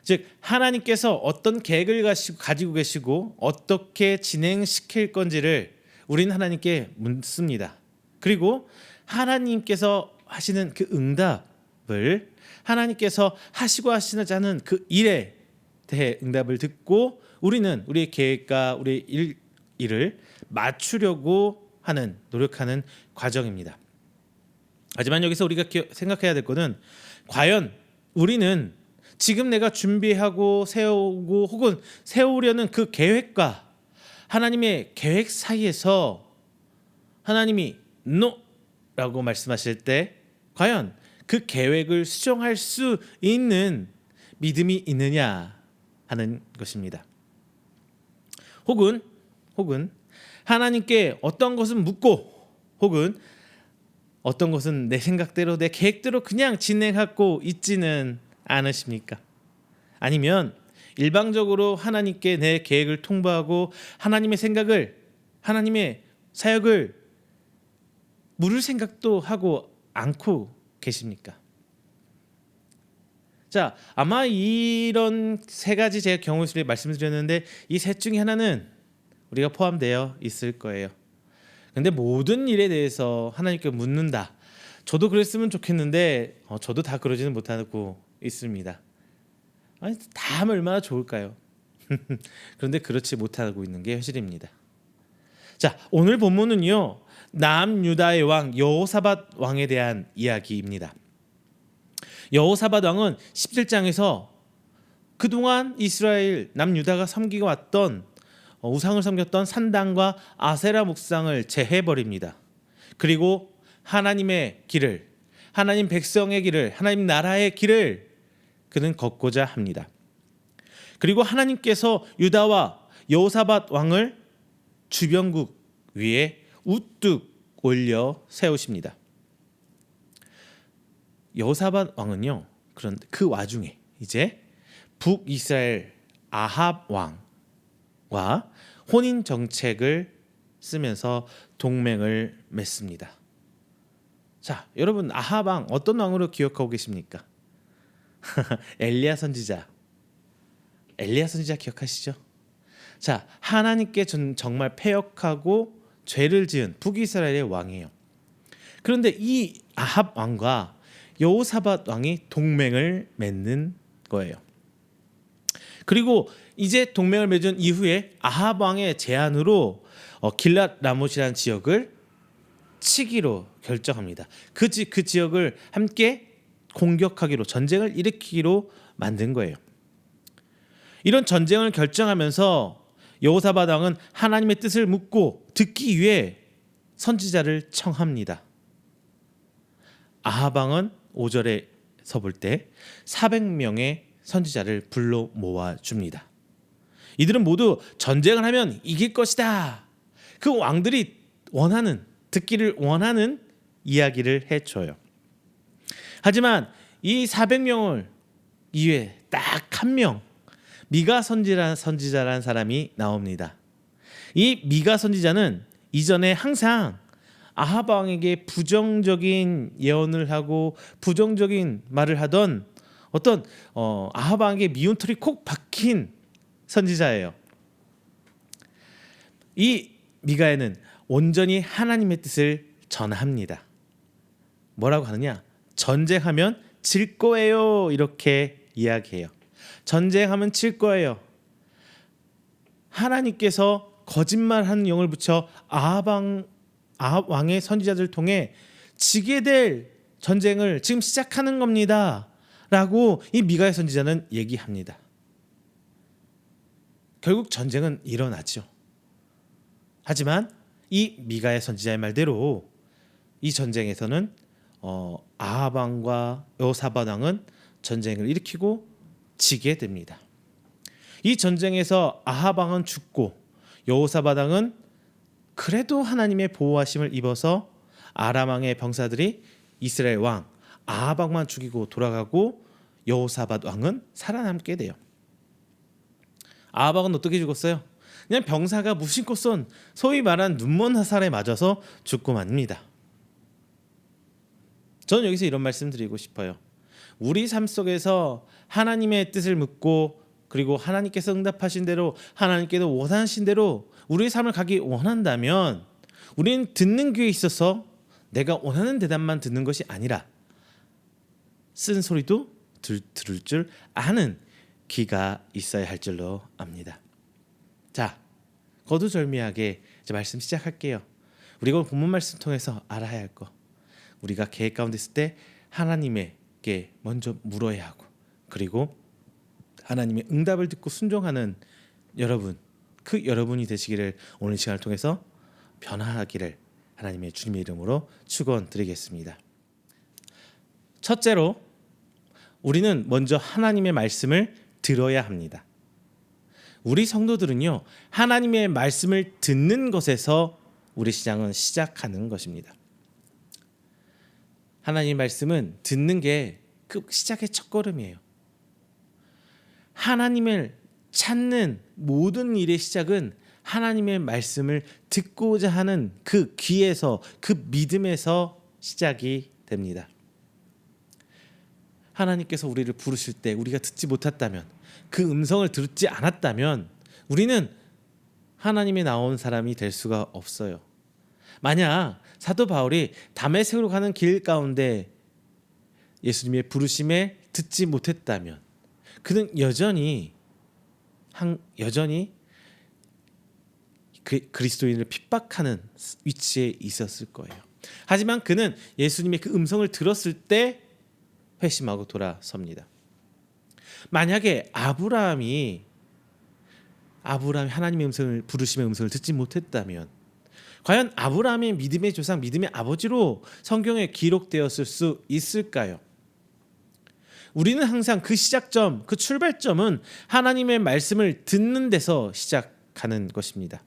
즉 하나님께서 어떤 계획을 가지고 계시고 어떻게 진행시킬 건지를 우리는 하나님께 묻습니다. 그리고 하나님께서 하시는 그 응답을, 하나님께서 하시고 하시지 않은 그 일에 대해 응답을 듣고 우리는 우리의 계획과 우리의 일을 맞추려고 하는, 노력하는 과정입니다. 하지만 여기서 우리가 생각해야 될 것은 과연 우리는 지금 내가 준비하고 세우고 혹은 세우려는 그 계획과 하나님의 계획 사이에서 하나님이 NO라고 말씀하실 때 과연 그 계획을 수정할 수 있는 믿음이 있느냐 하는 것입니다. 혹은 하나님께 어떤 것은 묻고 혹은 어떤 것은 내 생각대로 내 계획대로 그냥 진행하고 있지는 않으십니까? 아니면 일방적으로 하나님께 내 계획을 통보하고 하나님의 생각을, 하나님의 사역을 물을 생각도 하고 않고 계십니까? 자, 아마 이런 세 가지 제가 경우를 말씀드렸는데 이 셋 중에 하나는 우리가 포함되어 있을 거예요. 근데 모든 일에 대해서 하나님께 묻는다. 저도 그랬으면 좋겠는데 저도 다 그러지는 못하고 있습니다. 아니, 다 하면 얼마나 좋을까요? 그런데 그렇지 못하고 있는 게 현실입니다. 자, 오늘 본문은요, 남유다의 왕 여호사밧 왕에 대한 이야기입니다. 여호사밧 왕은 17장에서 그동안 이스라엘 남유다가 섬기고 왔던 우상을 섬겼던 산당과 아세라 목상을 제해버립니다. 그리고 하나님의 길을, 하나님 백성의 길을, 하나님 나라의 길을 그는 걷고자 합니다. 그리고 하나님께서 유다와 여호사밧 왕을 주변국 위에 우뚝 올려 세우십니다. 여호사밧 왕은요, 그런 그 와중에 이제 북이스라엘 아합 왕과 혼인 정책을 쓰면서 동맹을 맺습니다. 자, 여러분 아합 왕 어떤 왕으로 기억하고 계십니까? 엘리야 선지자 기억하시죠? 자, 하나님께 정말 패역하고 죄를 지은 북이스라엘의 왕이에요. 그런데 이 아합 왕과 여호사밧 왕이 동맹을 맺는 거예요. 그리고 이제 동맹을 맺은 이후에 아합 왕의 제안으로 길랏 라못이라는 지역을 치기로 결정합니다. 그 지역을 함께 공격하기로, 전쟁을 일으키기로 만든 거예요. 이런 전쟁을 결정하면서 여호사밧 왕은 하나님의 뜻을 묻고 듣기 위해 선지자를 청합니다. 아합 왕은 5절에서 볼 때 400명의 선지자를 불러 모아줍니다. 이들은 모두 전쟁을 하면 이길 것이다, 그 왕들이 듣기를 원하는 이야기를 해줘요. 하지만 이 400명을 이외에 딱 한 명, 미가 선지자라는 사람이 나옵니다. 이 미가 선지자는 이전에 항상 아합 왕에게 부정적인 예언을 하고 부정적인 말을 하던 어떤 아합 왕에게 미운 털이 콕 박힌 선지자예요. 이 미가에는 온전히 하나님의 뜻을 전합니다. 뭐라고 하느냐? 전쟁하면 질 거예요, 이렇게 이야기해요. 전쟁하면 질 거예요. 하나님께서 거짓말하는 영을 붙여 아합 왕의 선지자들 통해 지게 될 전쟁을 지금 시작하는 겁니다 라고 이 미가의 선지자는 얘기합니다. 결국 전쟁은 일어나죠. 하지만 이 미가야 선지자의 말대로 이 전쟁에서는 아합 왕과 여호사밧 왕은 전쟁을 일으키고 지게 됩니다. 이 전쟁에서 아합 왕은 죽고 여호사밧 왕은 그래도 하나님의 보호하심을 입어서 아람 왕의 병사들이 이스라엘 왕 아합 왕만 죽이고 돌아가고 여호사밧 왕은 살아남게 돼요. 아합 왕은 어떻게 죽었어요? 그냥 병사가 무심코 쏜 소위 말한 눈먼 화살에 맞아서 죽고 맙니다. 저는 여기서 이런 말씀 드리고 싶어요. 우리 삶 속에서 하나님의 뜻을 묻고 그리고 하나님께서 응답하신 대로 하나님께서 원하신 대로 우리의 삶을 가기 원한다면 우리는 듣는 귀에 있어서 내가 원하는 대답만 듣는 것이 아니라 쓴 소리도 들을 줄 아는 귀가 있어야 할 줄로 압니다. 자, 거두절미하게 이제 말씀 시작할게요. 우리가 본문 말씀 통해서 알아야 할 거, 우리가 계획 가운데 있을 때 하나님에게 먼저 물어야 하고 그리고 하나님의 응답을 듣고 순종하는 여러분, 그 여러분이 되시기를 오늘 시간을 통해서 변화하기를 하나님의 주님의 이름으로 축원드리겠습니다. 첫째로 우리는 먼저 하나님의 말씀을 들어야 합니다. 우리 성도들은요, 하나님의 말씀을 듣는 것에서 우리 신앙은 시작하는 것입니다. 하나님의 말씀은 듣는 게 그 시작의 첫걸음이에요. 하나님을 찾는 모든 일의 시작은 하나님의 말씀을 듣고자 하는 그 귀에서, 그 믿음에서 시작이 됩니다. 하나님께서 우리를 부르실 때 우리가 듣지 못했다면, 그 음성을 듣지 않았다면 우리는 하나님의 나온 사람이 될 수가 없어요. 만약 사도 바울이 다메섹으로 가는 길 가운데 예수님의 부르심에 듣지 못했다면 그는 여전히 그리스도인을 핍박하는 위치에 있었을 거예요. 하지만 그는 예수님의 그 음성을 들었을 때 회심하고 돌아섭니다. 만약에 아브라함이 하나님의 음성을, 부르심의 음성을 듣지 못했다면 과연 아브라함의 믿음의 조상, 믿음의 아버지로 성경에 기록되었을 수 있을까요? 우리는 항상 그 시작점, 그 출발점은 하나님의 말씀을 듣는 데서 시작하는 것입니다.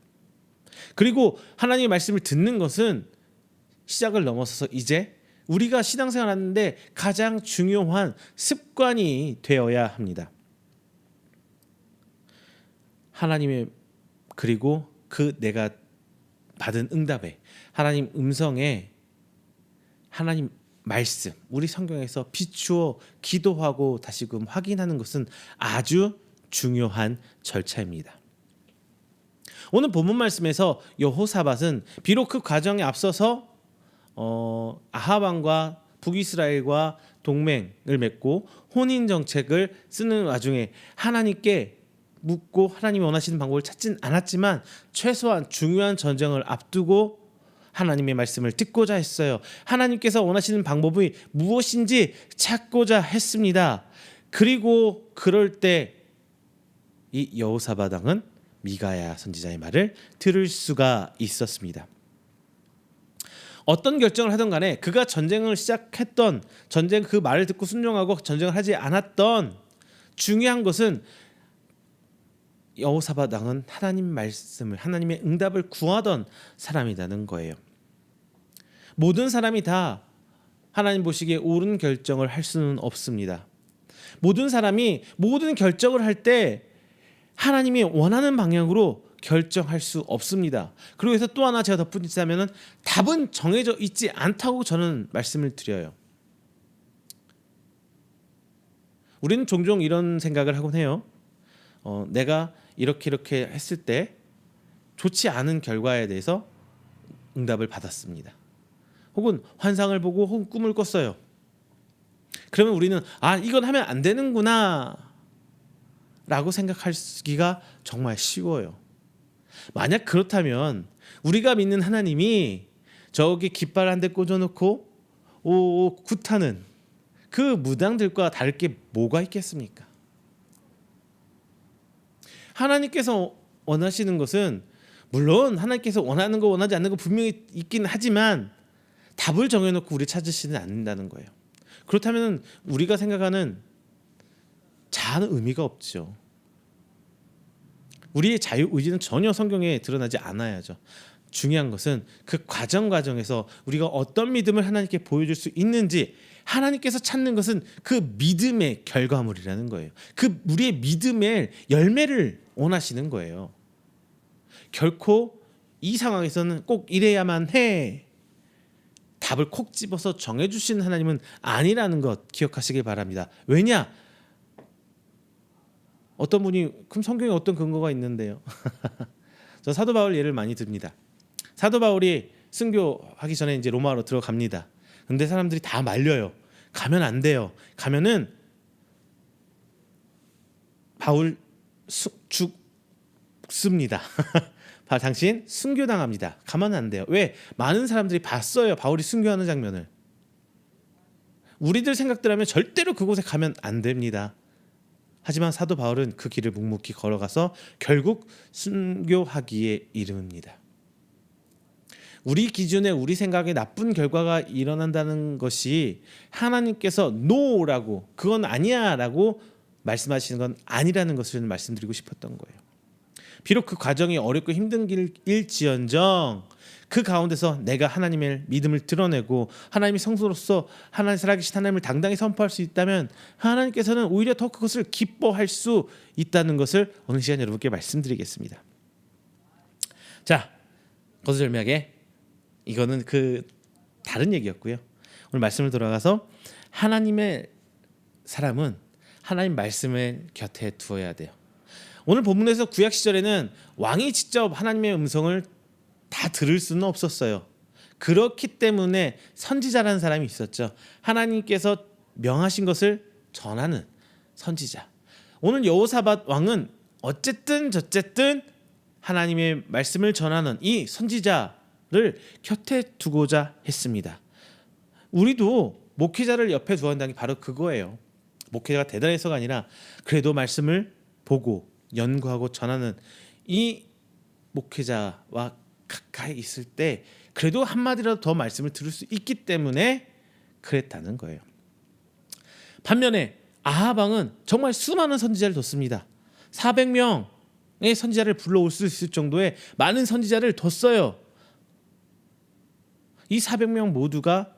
그리고 하나님의 말씀을 듣는 것은 시작을 넘어서서 이제 우리가 신앙생활 하는데 가장 중요한 습관이 되어야 합니다. 하나님의, 그리고 그 내가 받은 응답에 하나님 음성에 하나님 말씀, 우리 성경에서 비추어 기도하고 다시금 확인하는 것은 아주 중요한 절차입니다. 오늘 본문 말씀에서 여호사밧은 비록 그 과정에 앞서서 아합 왕과 북이스라엘과 동맹을 맺고 혼인 정책을 쓰는 와중에 하나님께 묻고 하나님이 원하시는 방법을 찾진 않았지만 최소한 중요한 전쟁을 앞두고 하나님의 말씀을 듣고자 했어요. 하나님께서 원하시는 방법이 무엇인지 찾고자 했습니다. 그리고 그럴 때 이 여호사밧 왕은 미가야 선지자의 말을 들을 수가 있었습니다. 어떤 결정을 하든 간에 그가 전쟁을 시작했던, 전쟁 그 말을 듣고 순종하고 전쟁을 하지 않았던, 중요한 것은 여호사밧 왕은 하나님 말씀을, 하나님의 응답을 구하던 사람이라는 거예요. 모든 사람이 다 하나님 보시기에 옳은 결정을 할 수는 없습니다. 모든 사람이 모든 결정을 할 때 하나님이 원하는 방향으로 결정할 수 없습니다. 그리고 해서 또 하나 제가 덧붙이자면 답은 정해져 있지 않다고 저는 말씀을 드려요. 우리는 종종 이런 생각을 하곤 해요. 내가 이렇게 했을 때 좋지 않은 결과에 대해서 응답을 받았습니다. 혹은 환상을 보고 혹은 꿈을 꿨어요. 그러면 우리는 이건 하면 안 되는구나 라고 생각하기가 정말 쉬워요. 만약 그렇다면 우리가 믿는 하나님이 저기 깃발 한 대 꽂아놓고 굿하는 그 무당들과 다를 게 뭐가 있겠습니까? 하나님께서 원하시는 것은 물론 하나님께서 원하는 거 원하지 않는 거 분명히 있긴 하지만 답을 정해놓고 우리 찾으시는 않는다는 거예요. 그렇다면 우리가 생각하는 자아는 의미가 없죠. 우리의 자유 의지는 전혀 성경에 드러나지 않아야죠. 중요한 것은 그 과정에서 우리가 어떤 믿음을 하나님께 보여줄 수 있는지, 하나님께서 찾는 것은 그 믿음의 결과물이라는 거예요. 그 우리의 믿음의 열매를 원하시는 거예요. 결코 이 상황에서는 꼭 이래야만 해, 답을 콕 집어서 정해주시는 하나님은 아니라는 것 기억하시길 바랍니다. 왜냐? 어떤 분이 그럼 성경에 어떤 근거가 있는데요? 저 사도 바울 예를 많이 듭니다. 사도 바울이 순교하기 전에 이제 로마로 들어갑니다. 근데 사람들이 다 말려요. 가면 안 돼요. 가면은 바울 죽습니다. 당신 순교당합니다. 가면 안 돼요. 왜? 많은 사람들이 봤어요. 바울이 순교하는 장면을. 우리들 생각대로면 절대로 그곳에 가면 안 됩니다. 하지만 사도 바울은 그 길을 묵묵히 걸어가서 결국 순교하기에 이릅니다. 우리 기준에 우리 생각에 나쁜 결과가 일어난다는 것이 하나님께서 노라고, 그건 아니야라고 말씀하시는 건 아니라는 것을 말씀드리고 싶었던 거예요. 비록 그 과정이 어렵고 힘든 길일지언정 그 가운데서 내가 하나님의 믿음을 드러내고 하나님의 성소로서 하나님 살아계신 하나님을 당당히 선포할 수 있다면 하나님께서는 오히려 더 그것을 기뻐할 수 있다는 것을 오늘 시간 여러분께 말씀드리겠습니다. 자, 거두절미하게 이거는 그 다른 얘기였고요. 오늘 말씀을 돌아가서 하나님의 사람은 하나님 말씀을 곁에 두어야 돼요. 오늘 본문에서 구약 시절에는 왕이 직접 하나님의 음성을 다 들을 수는 없었어요. 그렇기 때문에 선지자라는 사람이 있었죠. 하나님께서 명하신 것을 전하는 선지자. 오늘 여호사밧 왕은 어쨌든 저쨌든 하나님의 말씀을 전하는 이 선지자를 곁에 두고자 했습니다. 우리도 목회자를 옆에 두어야 한다는 게 바로 그거예요. 목회자가 대단해서가 아니라 그래도 말씀을 보고 연구하고 전하는 이 목회자와 가까이 있을 때 그래도 한마디라도 더 말씀을 들을 수 있기 때문에 그랬다는 거예요. 반면에 아합 왕은 정말 수많은 선지자를 뒀습니다. 400명의 선지자를 불러올 수 있을 정도의 많은 선지자를 뒀어요. 이 400명 모두가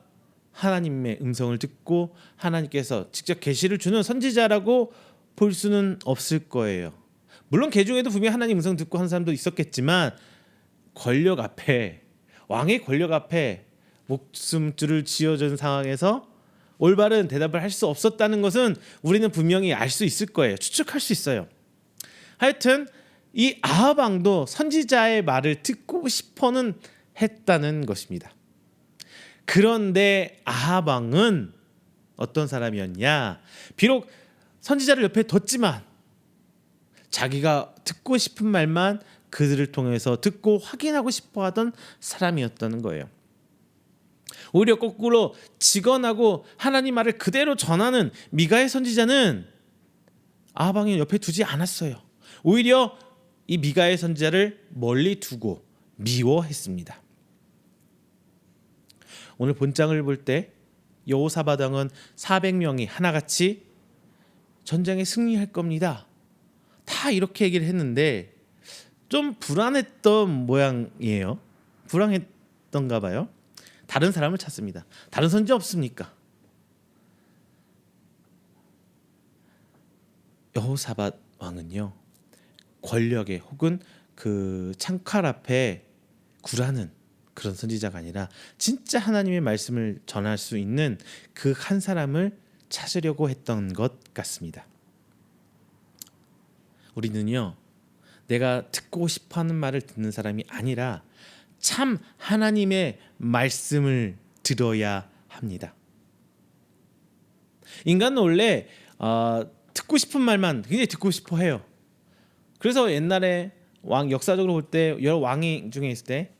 하나님의 음성을 듣고 하나님께서 직접 계시를 주는 선지자라고 볼 수는 없을 거예요. 물론 그 중에도 분명히 하나님 음성 듣고 하는 사람도 있었겠지만 권력 앞에, 왕의 권력 앞에 목숨줄을 쥐어준 상황에서 올바른 대답을 할 수 없었다는 것은 우리는 분명히 알 수 있을 거예요. 추측할 수 있어요. 하여튼 이 아합 왕도 선지자의 말을 듣고 싶어는 했다는 것입니다. 그런데 아합 왕은 어떤 사람이었냐? 비록 선지자를 옆에 뒀지만 자기가 듣고 싶은 말만 그들을 통해서 듣고 확인하고 싶어 하던 사람이었다는 거예요. 오히려 거꾸로 직언하고 하나님 말을 그대로 전하는 미가의 선지자는 아합 왕이 옆에 두지 않았어요. 오히려 이 미가의 선지자를 멀리 두고 미워했습니다. 오늘 본장을 볼 때 여호사밧 왕은 400명이 하나같이 전쟁에 승리할 겁니다. 다 이렇게 얘기를 했는데 좀 불안했던 모양이에요. 불안했던가 봐요. 다른 사람을 찾습니다. 다른 선지 없습니까? 여호사밧 왕은요, 권력에 혹은 그 창칼 앞에 굴하는 그런 선지자가 아니라 진짜 하나님의 말씀을 전할 수 있는 그 한 사람을 찾으려고 했던 것 같습니다. 우리는요, 내가 듣고 싶어하는 말을 듣는 사람이 아니라 참 하나님의 말씀을 들어야 합니다. 인간은 원래 듣고 싶은 말만 굉장히 듣고 싶어 해요. 그래서 옛날에 역사적으로 볼 때 여러 왕이 중에 있을 때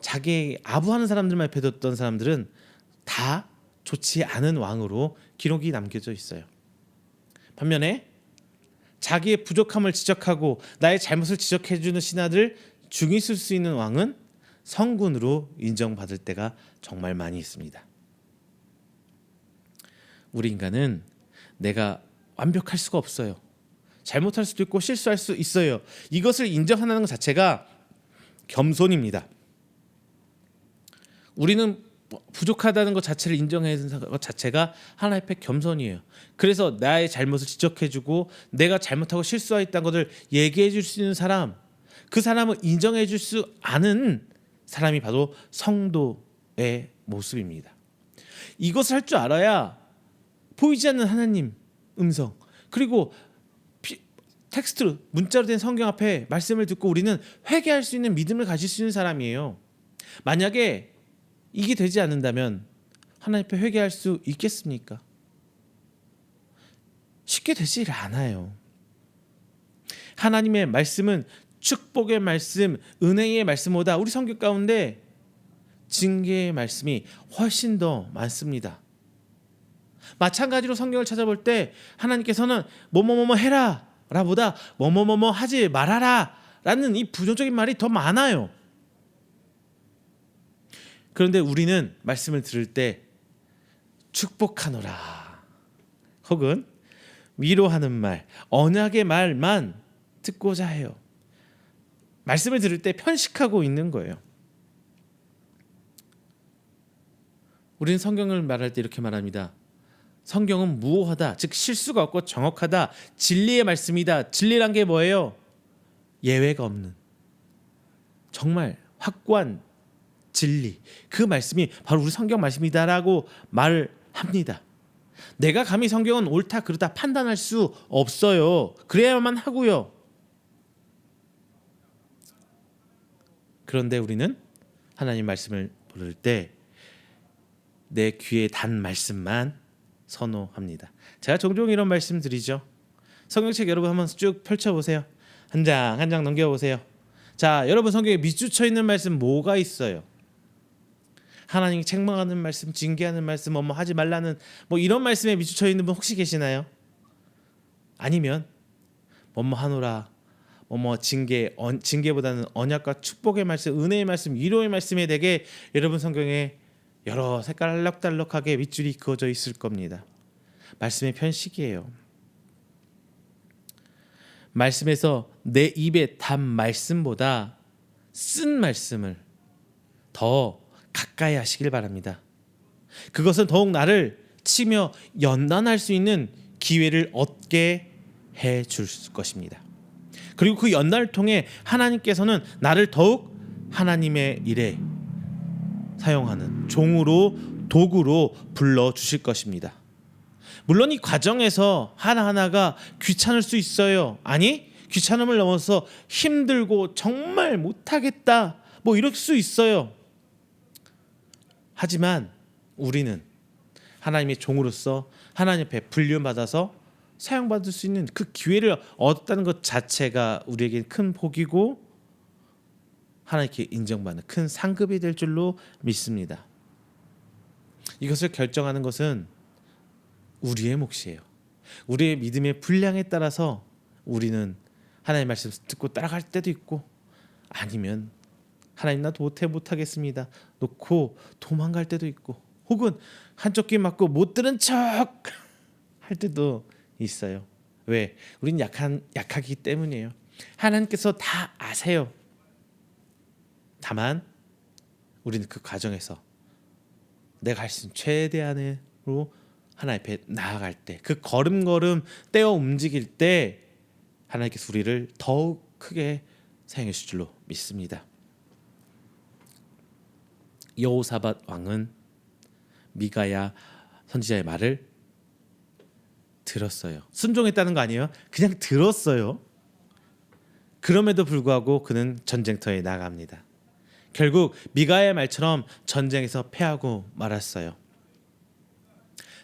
자기 아부하는 사람들만 옆에 뒀던 사람들은 다 좋지 않은 왕으로 기록이 남겨져 있어요. 반면에 자기의 부족함을 지적하고 나의 잘못을 지적해주는 신하들 죽이실 수 있는 왕은 성군으로 인정받을 때가 정말 많이 있습니다. 우리 인간은 내가 완벽할 수가 없어요. 잘못할 수도 있고 실수할 수 있어요. 이것을 인정하는 것 자체가 겸손입니다. 우리는 부족하다는 것 자체를 인정하는 것 자체가 하나의 겸손이에요. 그래서 나의 잘못을 지적해주고 내가 잘못하고 실수했다는 것을 얘기해줄 수 있는 사람, 그 사람을 인정해줄 수 않은 사람이 바로 성도의 모습입니다. 이것을 할 줄 알아야 보이지 않는 하나님 음성, 그리고 텍스트로 문자로 된 성경 앞에 말씀을 듣고 우리는 회개할 수 있는 믿음을 가질 수 있는 사람이에요. 만약에 이게 되지 않는다면 하나님 앞에 회개할 수 있겠습니까? 쉽게 되지 않아요. 하나님의 말씀은 축복의 말씀, 은혜의 말씀보다 우리 성경 가운데 징계의 말씀이 훨씬 더 많습니다. 마찬가지로 성경을 찾아볼 때 하나님께서는 뭐뭐뭐뭐 해라 라보다 뭐뭐뭐뭐 하지 말아라 라는 이 부정적인 말이 더 많아요. 그런데 우리는 말씀을 들을 때 축복하노라 혹은 위로하는 말, 언약의 말만 듣고자 해요. 말씀을 들을 때 편식하고 있는 거예요. 우리는 성경을 말할 때 이렇게 말합니다. 성경은 무오하다, 즉 실수가 없고 정확하다, 진리의 말씀이다. 진리란 게 뭐예요? 예외가 없는 정말 확고한 진리, 그 말씀이 바로 우리 성경 말씀이다라고 말을 합니다. 내가 감히 성경은 옳다 그르다 판단할 수 없어요. 그래야만 하고요. 그런데 우리는 하나님 말씀을 부를 때 내 귀에 단 말씀만 선호합니다. 제가 종종 이런 말씀 드리죠. 성경책 여러분 한번 쭉 펼쳐보세요. 한 장 한 장 넘겨보세요. 자, 여러분 성경에 밑줄쳐 있는 말씀 뭐가 있어요? 하나님이 책망하는 말씀, 징계하는 말씀, 뭐뭐 하지 말라는 뭐 이런 말씀에 밑줄쳐 있는 분 혹시 계시나요? 아니면 뭐뭐 하노라, 뭐뭐 징계보다는 언약과 축복의 말씀, 은혜의 말씀, 위로의 말씀에 대해 여러분 성경에 여러 색깔 알록달록하게 밑줄이 그어져 있을 겁니다. 말씀의 편식이에요. 말씀에서 내 입에 단 말씀보다 쓴 말씀을 더 가까이 하시길 바랍니다. 그것은 더욱 나를 치며 연단할 수 있는 기회를 얻게 해줄 것입니다. 그리고 그 연단을 통해 하나님께서는 나를 더욱 하나님의 일에 사용하는 종으로, 도구로 불러주실 것입니다. 물론 이 과정에서 하나하나가 귀찮을 수 있어요. 아니, 귀찮음을 넘어서 힘들고 정말 못하겠다 뭐 이럴 수 있어요. 하지만 우리는 하나님의 종으로서 하나님 앞에 불륜받아서 사용받을 수 있는 그 기회를 얻었다는 것 자체가 우리에게 큰 복이고 하나님께 인정받는 큰 상급이 될 줄로 믿습니다. 이것을 결정하는 것은 우리의 몫이에요. 우리의 믿음의 분량에 따라서 우리는 하나님의 말씀 듣고 따라갈 때도 있고, 아니면 하나님 나 못하겠습니다 놓고 도망갈 때도 있고, 혹은 한쪽 귀 막고 못 들은 척 할 때도 있어요. 왜? 우린 약하기 때문이에요. 하나님께서 다 아세요. 다만 우리는 그 과정에서 내가 할 수 있는 최대한으로 하나님 앞에 나아갈 때, 그 걸음걸음 떼어 움직일 때 하나님께서 우리를 더욱 크게 사용해 주실 줄로 믿습니다. 여호사밧 왕은 미가야 선지자의 말을 들었어요. 순종했다는 거 아니에요. 그냥 들었어요. 그럼에도 불구하고 그는 전쟁터에 나갑니다. 결국 미가의 말처럼 전쟁에서 패하고 말았어요.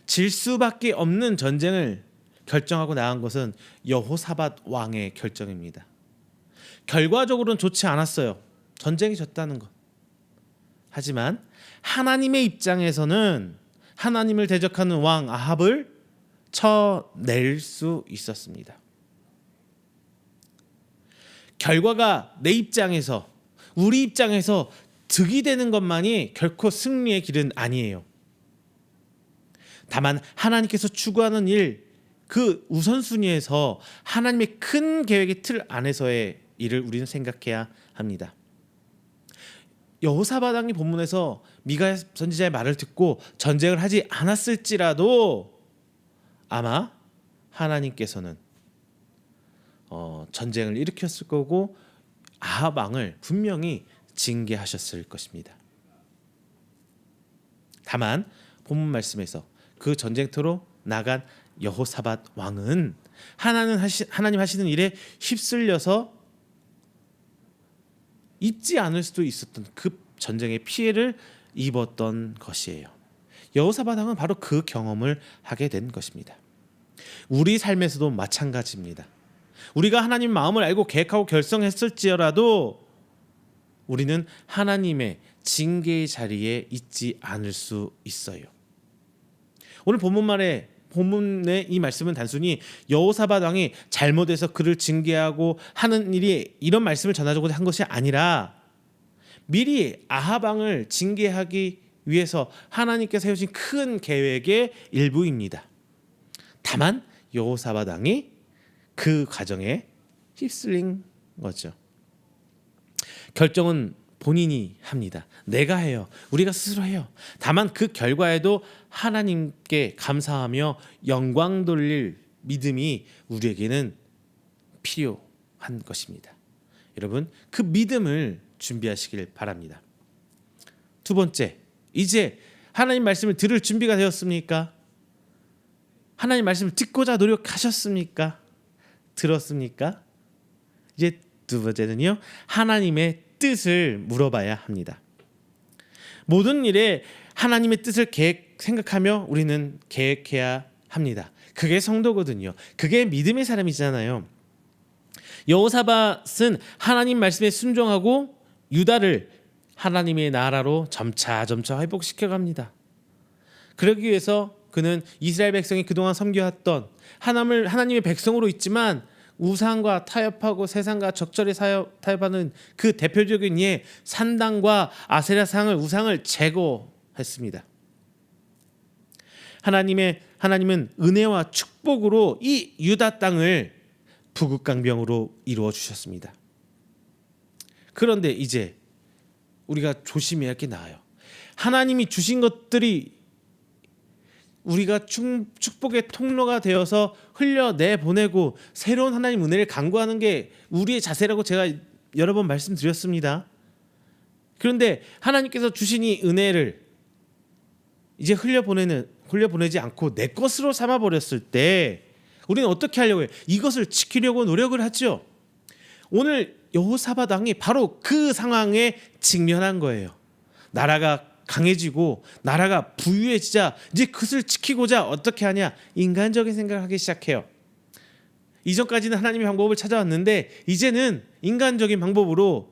질 수밖에 없는 전쟁을 결정하고 나간 것은 여호사밧 왕의 결정입니다. 결과적으로는 좋지 않았어요. 전쟁이 졌다는 것. 하지만 하나님의 입장에서는 하나님을 대적하는 왕 아합을 쳐낼 수 있었습니다. 결과가 내 입장에서 우리 입장에서 득이 되는 것만이 결코 승리의 길은 아니에요. 다만 하나님께서 추구하는 일, 그 우선순위에서 하나님의 큰 계획의 틀 안에서의 일을 우리는 생각해야 합니다. 여호사밧 왕이 본문에서 미가 선지자의 말을 듣고 전쟁을 하지 않았을지라도 아마 하나님께서는 전쟁을 일으켰을 거고 아합 왕을 분명히 징계하셨을 것입니다. 다만 본문 말씀에서 그 전쟁터로 나간 여호사밧 왕은 하나님 하시는 일에 휩쓸려서 잊지 않을 수도 있었던 그 전쟁의 피해를 입었던 것이에요. 여호사밧 왕은 바로 그 경험을 하게 된 것입니다. 우리 삶에서도 마찬가지입니다. 우리가 하나님 마음을 알고 계획하고 결정했을지라도 우리는 하나님의 징계의 자리에 있지 않을 수 있어요. 오늘 본문의 이 말씀은 단순히 여호사밧 왕이 잘못해서 그를 징계하고 하는 일이 이런 말씀을 전하자고 한 것이 아니라 미리 아합 왕을 징계하기 위해서 하나님께서 세우신 큰 계획의 일부입니다. 다만 여호사밧 왕이 그 과정에 휩쓸린 거죠. 결정은 본인이 합니다. 내가 해요. 우리가 스스로 해요. 다만 그 결과에도 하나님께 감사하며 영광 돌릴 믿음이 우리에게는 필요한 것입니다. 여러분, 그 믿음을 준비하시길 바랍니다. 두 번째, 이제 하나님 말씀을 들을 준비가 되었습니까? 하나님 말씀을 듣고자 노력하셨습니까? 들었습니까? 이제 두 번째는요, 하나님의 뜻을 물어봐야 합니다. 모든 일에 하나님의 뜻을 생각하며 우리는 계획해야 합니다. 그게 성도거든요. 그게 믿음의 사람이잖아요. 여호사밧은 하나님 말씀에 순종하고 유다를 하나님의 나라로 점차 회복시켜갑니다. 그러기 위해서 그는 이스라엘 백성이 그동안 섬겨왔던 하나님의 백성으로 있지만 우상과 타협하고 세상과 적절히 타협하는 그 대표적인 예 산당과 아세라상을 우상을 제거했습니다. 하나님은 은혜와 축복으로 이 유다 땅을 부국강병으로 이루어 주셨습니다. 그런데 이제 우리가 조심해야 할 게 나아요. 하나님이 주신 것들이 우리가 축복의 통로가 되어서 흘려내보내고 새로운 하나님 은혜를 간구하는 게 우리의 자세라고 제가 여러 번 말씀드렸습니다. 그런데 하나님께서 주신 이 은혜를 이제 흘려보내지 않고 내 것으로 삼아버렸을 때 우리는 어떻게 하려고 해요? 이것을 지키려고 노력을 하죠. 오늘 여호사밧 왕이 바로 그 상황에 직면한 거예요. 나라가 강해지고 나라가 부유해지자 이제 그것을 지키고자 어떻게 하냐? 인간적인 생각을 하기 시작해요. 이전까지는 하나님의 방법을 찾아왔는데 이제는 인간적인 방법으로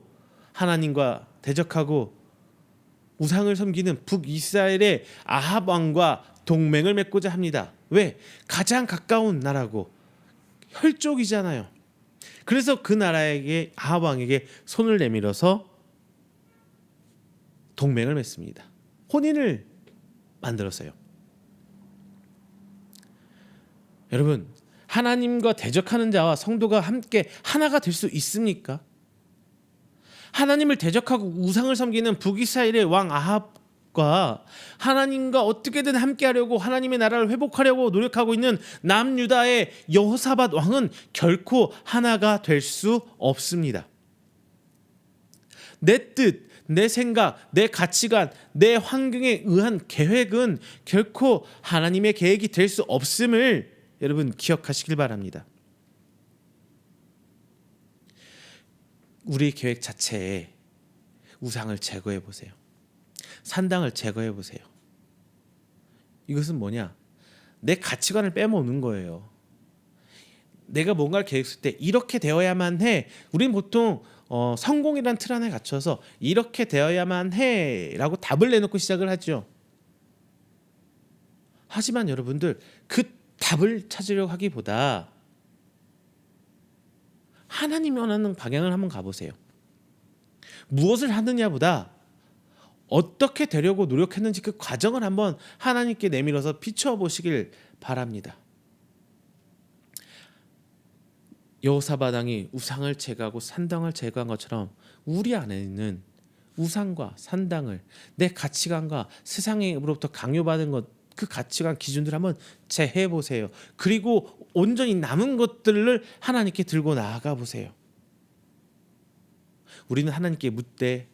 하나님과 대적하고 우상을 섬기는 북이스라엘의 아합 왕과 동맹을 맺고자 합니다. 왜? 가장 가까운 나라고 혈족이잖아요. 그래서 그 나라에게 아합 왕에게 손을 내밀어서 동맹을 맺습니다. 혼인을 만들었어요. 여러분, 하나님과 대적하는 자와 성도가 함께 하나가 될 수 있습니까? 하나님을 대적하고 우상을 섬기는 북이스라엘의 왕 아합과 하나님과 어떻게든 함께하려고 하나님의 나라를 회복하려고 노력하고 있는 남유다의 여호사밧 왕은 결코 하나가 될 수 없습니다. 내 뜻, 내 생각, 내 가치관, 내 환경에 의한 계획은 결코 하나님의 계획이 될 수 없음을 여러분 기억하시길 바랍니다. 우리 계획 자체에 우상을 제거해 보세요. 산당을 제거해 보세요. 이것은 뭐냐? 내 가치관을 빼먹는 거예요. 내가 뭔가를 계획했을 때 이렇게 되어야만 해. 우린 보통 성공이란 틀 안에 갇혀서 이렇게 되어야만 해라고 답을 내놓고 시작을 하죠. 하지만 여러분들 그 답을 찾으려고 하기보다 하나님이 원하는 방향을 한번 가보세요. 무엇을 하느냐보다 어떻게 되려고 노력했는지 그 과정을 한번 하나님께 내밀어서 비춰보시길 바랍니다. 여호사밧 왕이 우상을 제거하고 산당을 제거한 것처럼 우리 안에 있는 우상과 산당을, 내 가치관과 세상으로부터 강요받은 것, 그 가치관 기준들을 한번 재해 보세요. 그리고 온전히 남은 것들을 하나님께 들고 나아가 보세요. 우리는 하나님께 묻되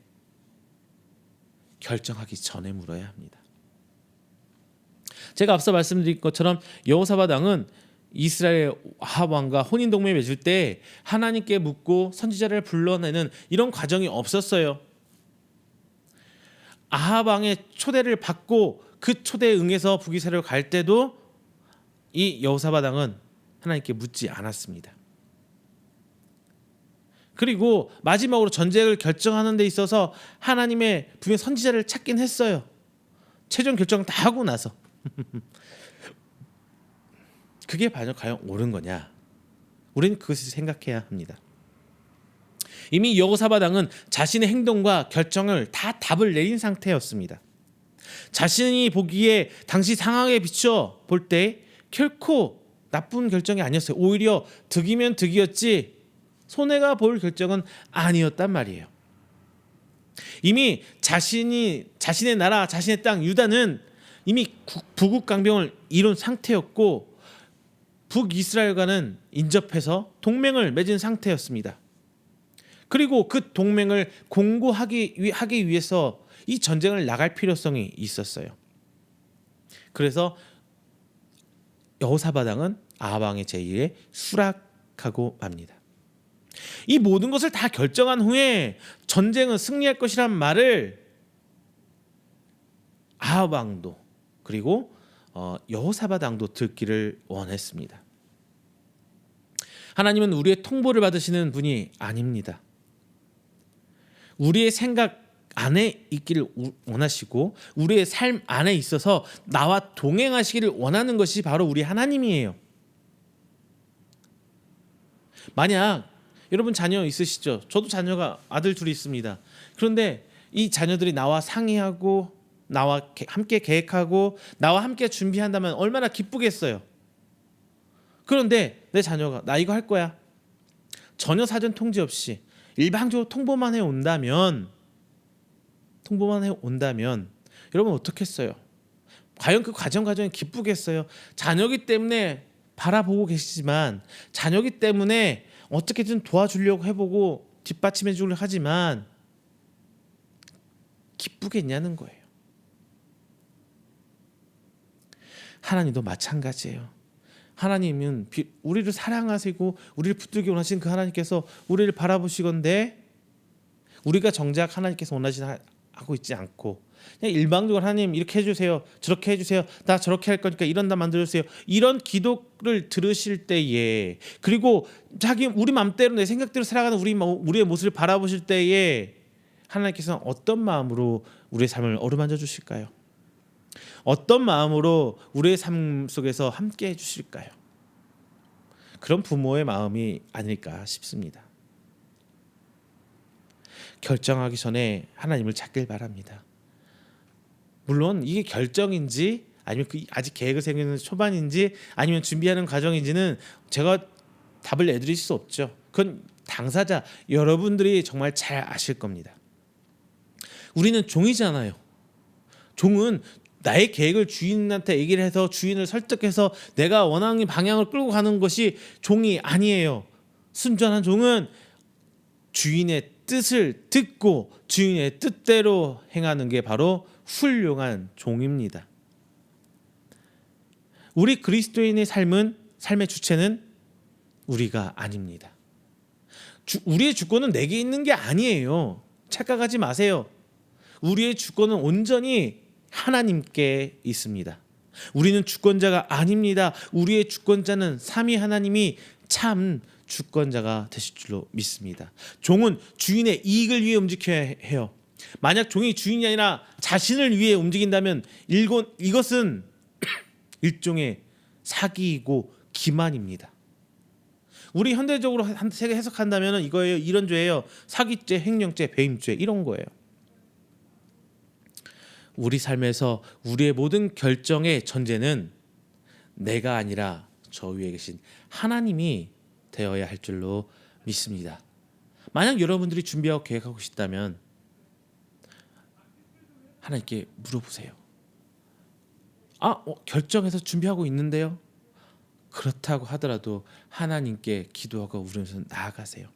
결정하기 전에 물어야 합니다. 제가 앞서 말씀드린 것처럼 여호사밧 왕은 이스라엘 아합 왕과 혼인 동맹을 맺을 때 하나님께 묻고 선지자를 불러내는 이런 과정이 없었어요. 아합 왕의 초대를 받고 그 초대에 응해서 북이스라엘로 갈 때도 이 여호사밧 왕은 하나님께 묻지 않았습니다. 그리고 마지막으로 전쟁을 결정하는 데 있어서 하나님의 분명 선지자를 찾긴 했어요. 최종 결정 다 하고 나서 그게 과연 옳은 거냐? 우리는 그것을 생각해야 합니다. 이미 여호사밧 왕은 자신의 행동과 결정을 다 답을 내린 상태였습니다. 자신이 보기에 당시 상황에 비춰 볼 때 결코 나쁜 결정이 아니었어요. 오히려 득이면 득이었지 손해가 볼 결정은 아니었단 말이에요. 이미 자신의 나라, 자신의 땅 유다는 이미 부국강병을 이룬 상태였고 북이스라엘과는 인접해서 동맹을 맺은 상태였습니다. 그리고 그 동맹을 공고하기 위해서 이 전쟁을 나갈 필요성이 있었어요. 그래서 여호사밧 왕은 아합 왕의 제의에 수락하고 맙니다. 이 모든 것을 다 결정한 후에 전쟁은 승리할 것이란 말을 아합 왕도 그리고 여호사밧 왕도 듣기를 원했습니다. 하나님은 우리의 통보를 받으시는 분이 아닙니다. 우리의 생각 안에 있기를 원하시고 우리의 삶 안에 있어서 나와 동행하시기를 원하는 것이 바로 우리 하나님이에요. 만약 여러분 자녀 있으시죠? 저도 자녀가 아들 둘이 있습니다. 그런데 이 자녀들이 나와 상의하고 나와 함께 계획하고 나와 함께 준비한다면 얼마나 기쁘겠어요. 그런데 내 자녀가 나 이거 할 거야 전혀 사전 통지 없이 일방적으로 통보만 해온다면 여러분 어떻겠어요? 과연 그 과정이 기쁘겠어요? 자녀기 때문에 바라보고 계시지만 자녀기 때문에 어떻게든 도와주려고 해보고 뒷받침해 주려고 하지만 기쁘겠냐는 거예요. 하나님도 마찬가지예요. 하나님은 우리를 사랑하시고 우리를 붙들기 원하시는 그 하나님께서 우리를 바라보시건대 우리가 정작 하나님께서 원하시는 하고 있지 않고 그냥 일방적으로 하나님 이렇게 해주세요, 저렇게 해주세요, 나 저렇게 할 거니까 이런다 만들어주세요, 이런 기도를 들으실 때에 그리고 우리 맘대로 내 생각대로 살아가는 우리의 모습을 바라보실 때에 하나님께서는 어떤 마음으로 우리의 삶을 어루만져 주실까요? 어떤 마음으로 우리의 삶 속에서 함께 해주실까요? 그런 부모의 마음이 아닐까 싶습니다. 결정하기 전에 하나님을 찾길 바랍니다. 물론 이게 결정인지 아니면 아직 계획을 세우는 초반인지 아니면 준비하는 과정인지는 제가 답을 내드릴 수 없죠. 그건 당사자 여러분들이 정말 잘 아실 겁니다. 우리는 종이잖아요. 종은 나의 계획을 주인한테 얘기를 해서 주인을 설득해서 내가 원하는 방향을 끌고 가는 것이 종이 아니에요. 순전한 종은 주인의 뜻을 듣고 주인의 뜻대로 행하는 게 바로 훌륭한 종입니다. 우리 그리스도인의 삶의 주체는 우리가 아닙니다. 우리의 주권은 내게 있는 게 아니에요. 착각하지 마세요. 우리의 주권은 온전히 하나님께 있습니다. 우리는 주권자가 아닙니다. 우리의 주권자는 삼위 하나님이 참 주권자가 되실 줄로 믿습니다. 종은 주인의 이익을 위해 움직여야 해요. 만약 종이 주인이 아니라 자신을 위해 움직인다면 이것은 일종의 사기이고 기만입니다. 우리 현대적으로 세계 해석한다면 이거예요. 이런 죄예요. 사기죄, 횡령죄, 배임죄 이런 거예요. 우리 삶에서 우리의 모든 결정의 전제는 내가 아니라 저 위에 계신 하나님이 되어야 할 줄로 믿습니다. 만약 여러분들이 준비하고 계획하고 싶다면 하나님께 물어보세요. 결정해서 준비하고 있는데요. 그렇다고 하더라도 하나님께 기도하고 울으면서 나아가세요.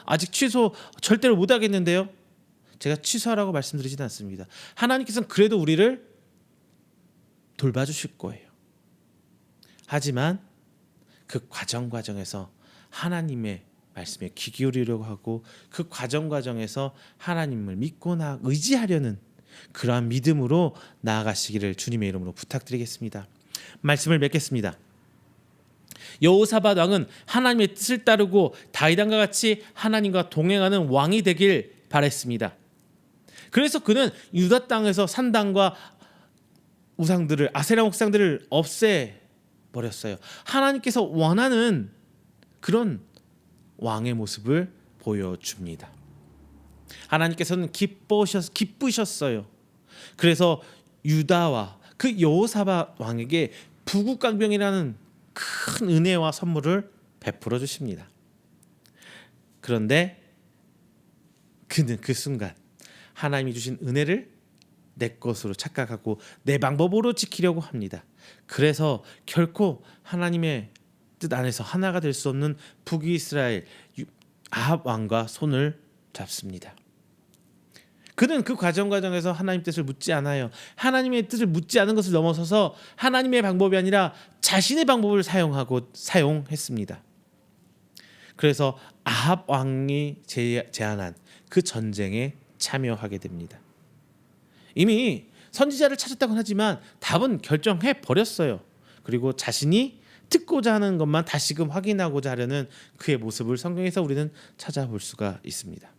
아직 취소 절대로 못 하겠는데요. 제가 취소하라고 말씀드리지는 않습니다. 하나님께서는 그래도 우리를 돌봐주실 거예요. 하지만 그 과정에서 하나님의 말씀에 귀 기울이려고 하고 그 과정에서 하나님을 믿고나 의지하려는 그러한 믿음으로 나아가시기를 주님의 이름으로 부탁드리겠습니다. 말씀을 맺겠습니다. 여호사밧 왕은 하나님의 뜻을 따르고 다윗왕과 같이 하나님과 동행하는 왕이 되길 바랬습니다. 그래서 그는 유다 땅에서 산당과 우상들을 아세라 목상들을 없애버렸어요. 하나님께서 원하는 그런 왕의 모습을 보여줍니다. 하나님께서는 기쁘셨어요. 그래서 유다와 그 여호사밧 왕에게 부국강병이라는 큰 은혜와 선물을 베풀어 주십니다. 그런데 그는 그 순간 하나님이 주신 은혜를 내 것으로 착각하고 내 방법으로 지키려고 합니다. 그래서 결코 하나님의 뜻 안에서 하나가 될 수 없는 북이스라엘 아합 왕과 손을 잡습니다. 그는 그 과정에서 하나님 뜻을 묻지 않아요. 하나님의 뜻을 묻지 않은 것을 넘어서서 하나님의 방법이 아니라 자신의 방법을 사용했습니다. 그래서 아합 왕이 제안한 그 전쟁에 참여하게 됩니다. 이미 선지자를 찾았다고 하지만 답은 결정해 버렸어요. 그리고 자신이 듣고자 하는 것만 다시금 확인하고자 하려는 그의 모습을 성경에서 우리는 찾아볼 수가 있습니다.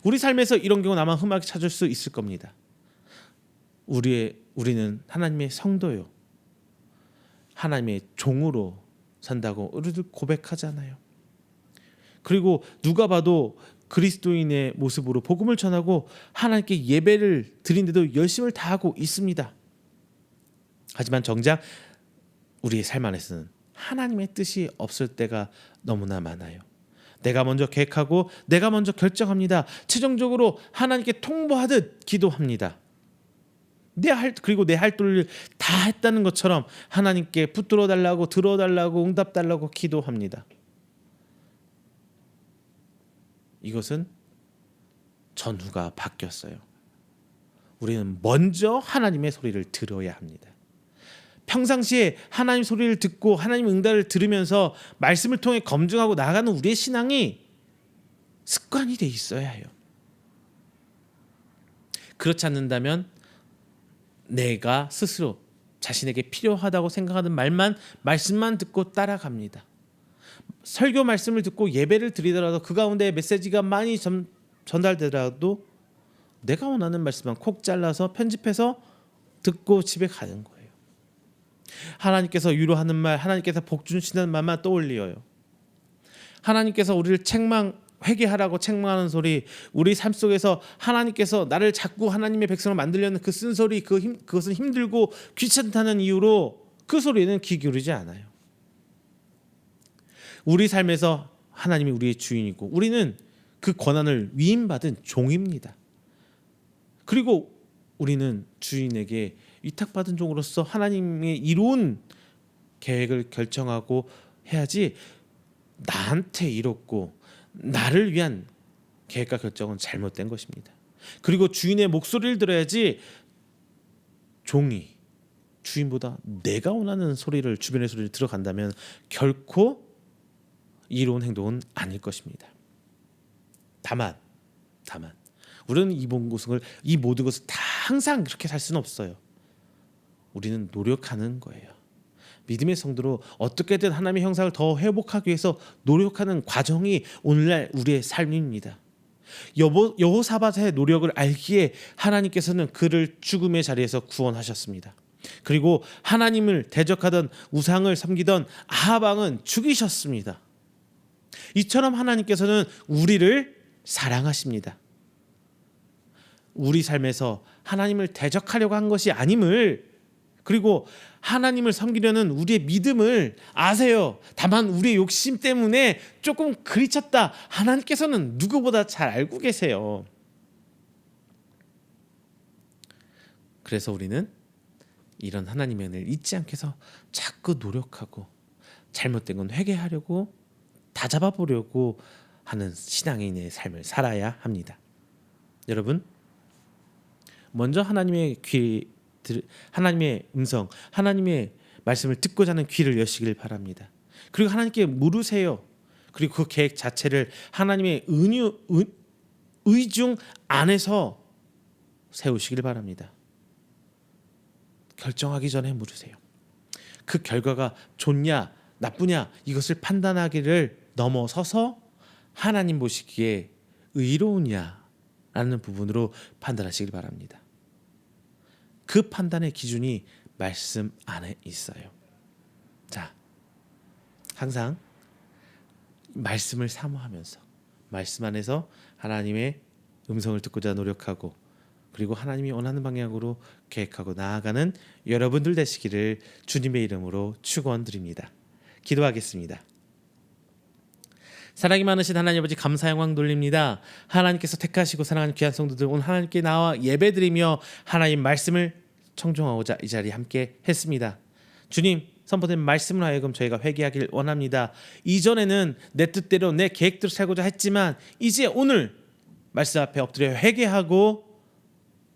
우리 삶에서 이런 경우 아마 흠하게 찾을 수 있을 겁니다. 우리는 하나님의 성도요, 하나님의 종으로 산다고 우리들 고백하잖아요. 그리고 누가 봐도 그리스도인의 모습으로 복음을 전하고 하나님께 예배를 드린데도 열심을 다하고 있습니다. 하지만 정작 우리의 삶 안에서는 하나님의 뜻이 없을 때가 너무나 많아요. 내가 먼저 계획하고 내가 먼저 결정합니다. 최종적으로 하나님께 통보하듯 기도합니다. 그리고 내 할 도리를 다 했다는 것처럼 하나님께 붙들어 달라고, 들어 달라고, 응답 달라고 기도합니다. 이것은 전후가 바뀌었어요. 우리는 먼저 하나님의 소리를 들어야 합니다. 평상시에 하나님 소리를 듣고 하나님 응답을 들으면서 말씀을 통해 검증하고 나아가는 우리의 신앙이 습관이 돼 있어야 해요. 그렇지 않는다면 내가 스스로 자신에게 필요하다고 생각하는 말씀만 듣고 따라갑니다. 설교 말씀을 듣고 예배를 드리더라도 그 가운데 메시지가 많이 전달되더라도 내가 원하는 말씀만 콕 잘라서 편집해서 듣고 집에 가는 거예요. 하나님께서 위로하는 말, 하나님께서 복 주신다는 말만 떠올려요. 하나님께서 우리를 회개하라고 책망하는 소리, 우리 삶 속에서 하나님께서 나를 자꾸 하나님의 백성을 만들려는 그 쓴소리, 그것은 힘들고 귀찮다는 이유로 그 소리에는 귀 기울이지 않아요. 우리 삶에서 하나님이 우리의 주인이고 우리는 그 권한을 위임받은 종입니다. 그리고 우리는 주인에게 위탁받은 종으로서 하나님의 이로운 계획을 결정하고 해야지, 나한테 이롭고 나를 위한 계획과 결정은 잘못된 것입니다. 그리고 주인의 목소리를 들어야지, 종이 주인보다 내가 원하는 소리를, 주변의 소리를 들어간다면 결코 이로운 행동은 아닐 것입니다. 다만 우리는 이 모든 것을 다 항상 그렇게 살 수는 없어요. 우리는 노력하는 거예요. 믿음의 성도로 어떻게든 하나님의 형상을 더 회복하기 위해서 노력하는 과정이 오늘날 우리의 삶입니다. 여호사밧의 노력을 알기에 하나님께서는 그를 죽음의 자리에서 구원하셨습니다. 그리고 하나님을 대적하던 우상을 섬기던 아합 왕은 죽이셨습니다. 이처럼 하나님께서는 우리를 사랑하십니다. 우리 삶에서 하나님을 대적하려고 한 것이 아님을, 그리고 하나님을 섬기려는 우리의 믿음을 아세요. 다만 우리의 욕심 때문에 조금 그리쳤다. 하나님께서는 누구보다 잘 알고 계세요. 그래서 우리는 이런 하나님의 은혜를 잊지 않게 해서 자꾸 노력하고 잘못된 건 회개하려고 다잡아보려고 하는 신앙인의 삶을 살아야 합니다. 여러분, 먼저 하나님의 하나님의 음성, 하나님의 말씀을 듣고자 하는 귀를 여시길 바랍니다. 그리고 하나님께 물으세요. 그리고 그 계획 자체를 하나님의 의중 안에서 세우시길 바랍니다. 결정하기 전에 물으세요. 그 결과가 좋냐 나쁘냐 이것을 판단하기를 넘어서서 하나님 보시기에 의로우냐라는 부분으로 판단하시길 바랍니다. 그 판단의 기준이 말씀 안에 있어요. 자, 항상 말씀을 사모하면서 말씀 안에서 하나님의 음성을 듣고자 노력하고, 그리고 하나님이 원하는 방향으로 계획하고 나아가는 여러분들 되시기를 주님의 이름으로 축원드립니다. 기도하겠습니다. 사랑이 많으신 하나님 아버지, 감사 영광 돌립니다. 하나님께서 택하시고 사랑하는 귀한 성도들, 오늘 하나님께 나와 예배드리며 하나님 말씀을 청종하고자 이 자리에 함께 했습니다. 주님, 선포된 말씀을 하여금 저희가 회개하길 원합니다. 이전에는 내 뜻대로 내 계획대로 살고자 했지만 이제 오늘 말씀 앞에 엎드려 회개하고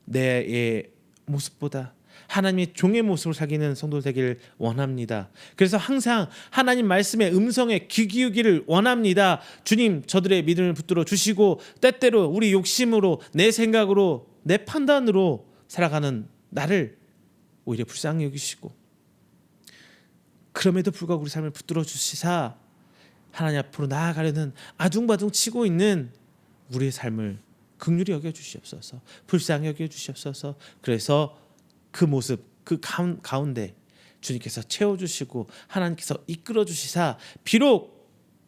내 모습보다 하나님의 종의 모습을 살기는 성도 되기를 원합니다. 그래서 항상 하나님 말씀의 음성에 귀 기울기를 원합니다. 주님, 저들의 믿음을 붙들어 주시고 때때로 우리 욕심으로, 내 생각으로, 내 판단으로 살아가는 나를 오히려 불쌍히 여기시고, 그럼에도 불구하고 우리 삶을 붙들어 주시사 하나님 앞으로 나아가려는 아둥바둥 치고 있는 우리의 삶을 긍휼히 여겨 주시옵소서. 불쌍히 여겨 주시옵소서. 그래서 그 모습, 그 가운데 주님께서 채워주시고 하나님께서 이끌어 주시사, 비록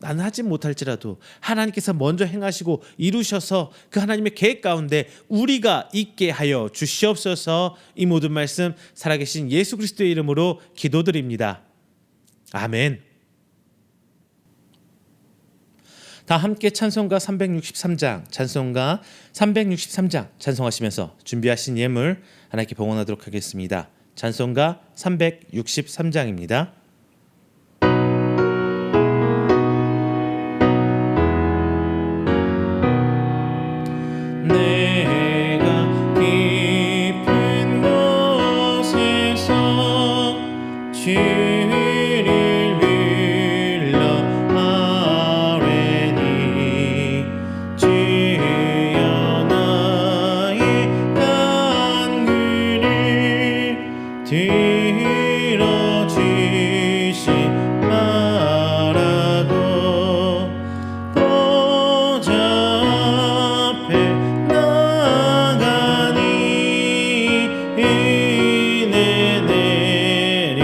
나는 하지 못할지라도 하나님께서 먼저 행하시고 이루셔서 그 하나님의 계획 가운데 우리가 있게 하여 주시옵소서. 이 모든 말씀 살아계신 예수 그리스도의 이름으로 기도드립니다. 아멘. 다 함께 찬송가 363장, 찬송가 363장 찬송하시면서 준비하신 예물 하나님께 봉헌하도록 하겠습니다. 찬송가 363장입니다. 내가 깊은 곳에서 주를 불러 아뢰니, 주여 나의 간구를 들어주시 말라고. 보좌 앞에 나가니 은혜 내려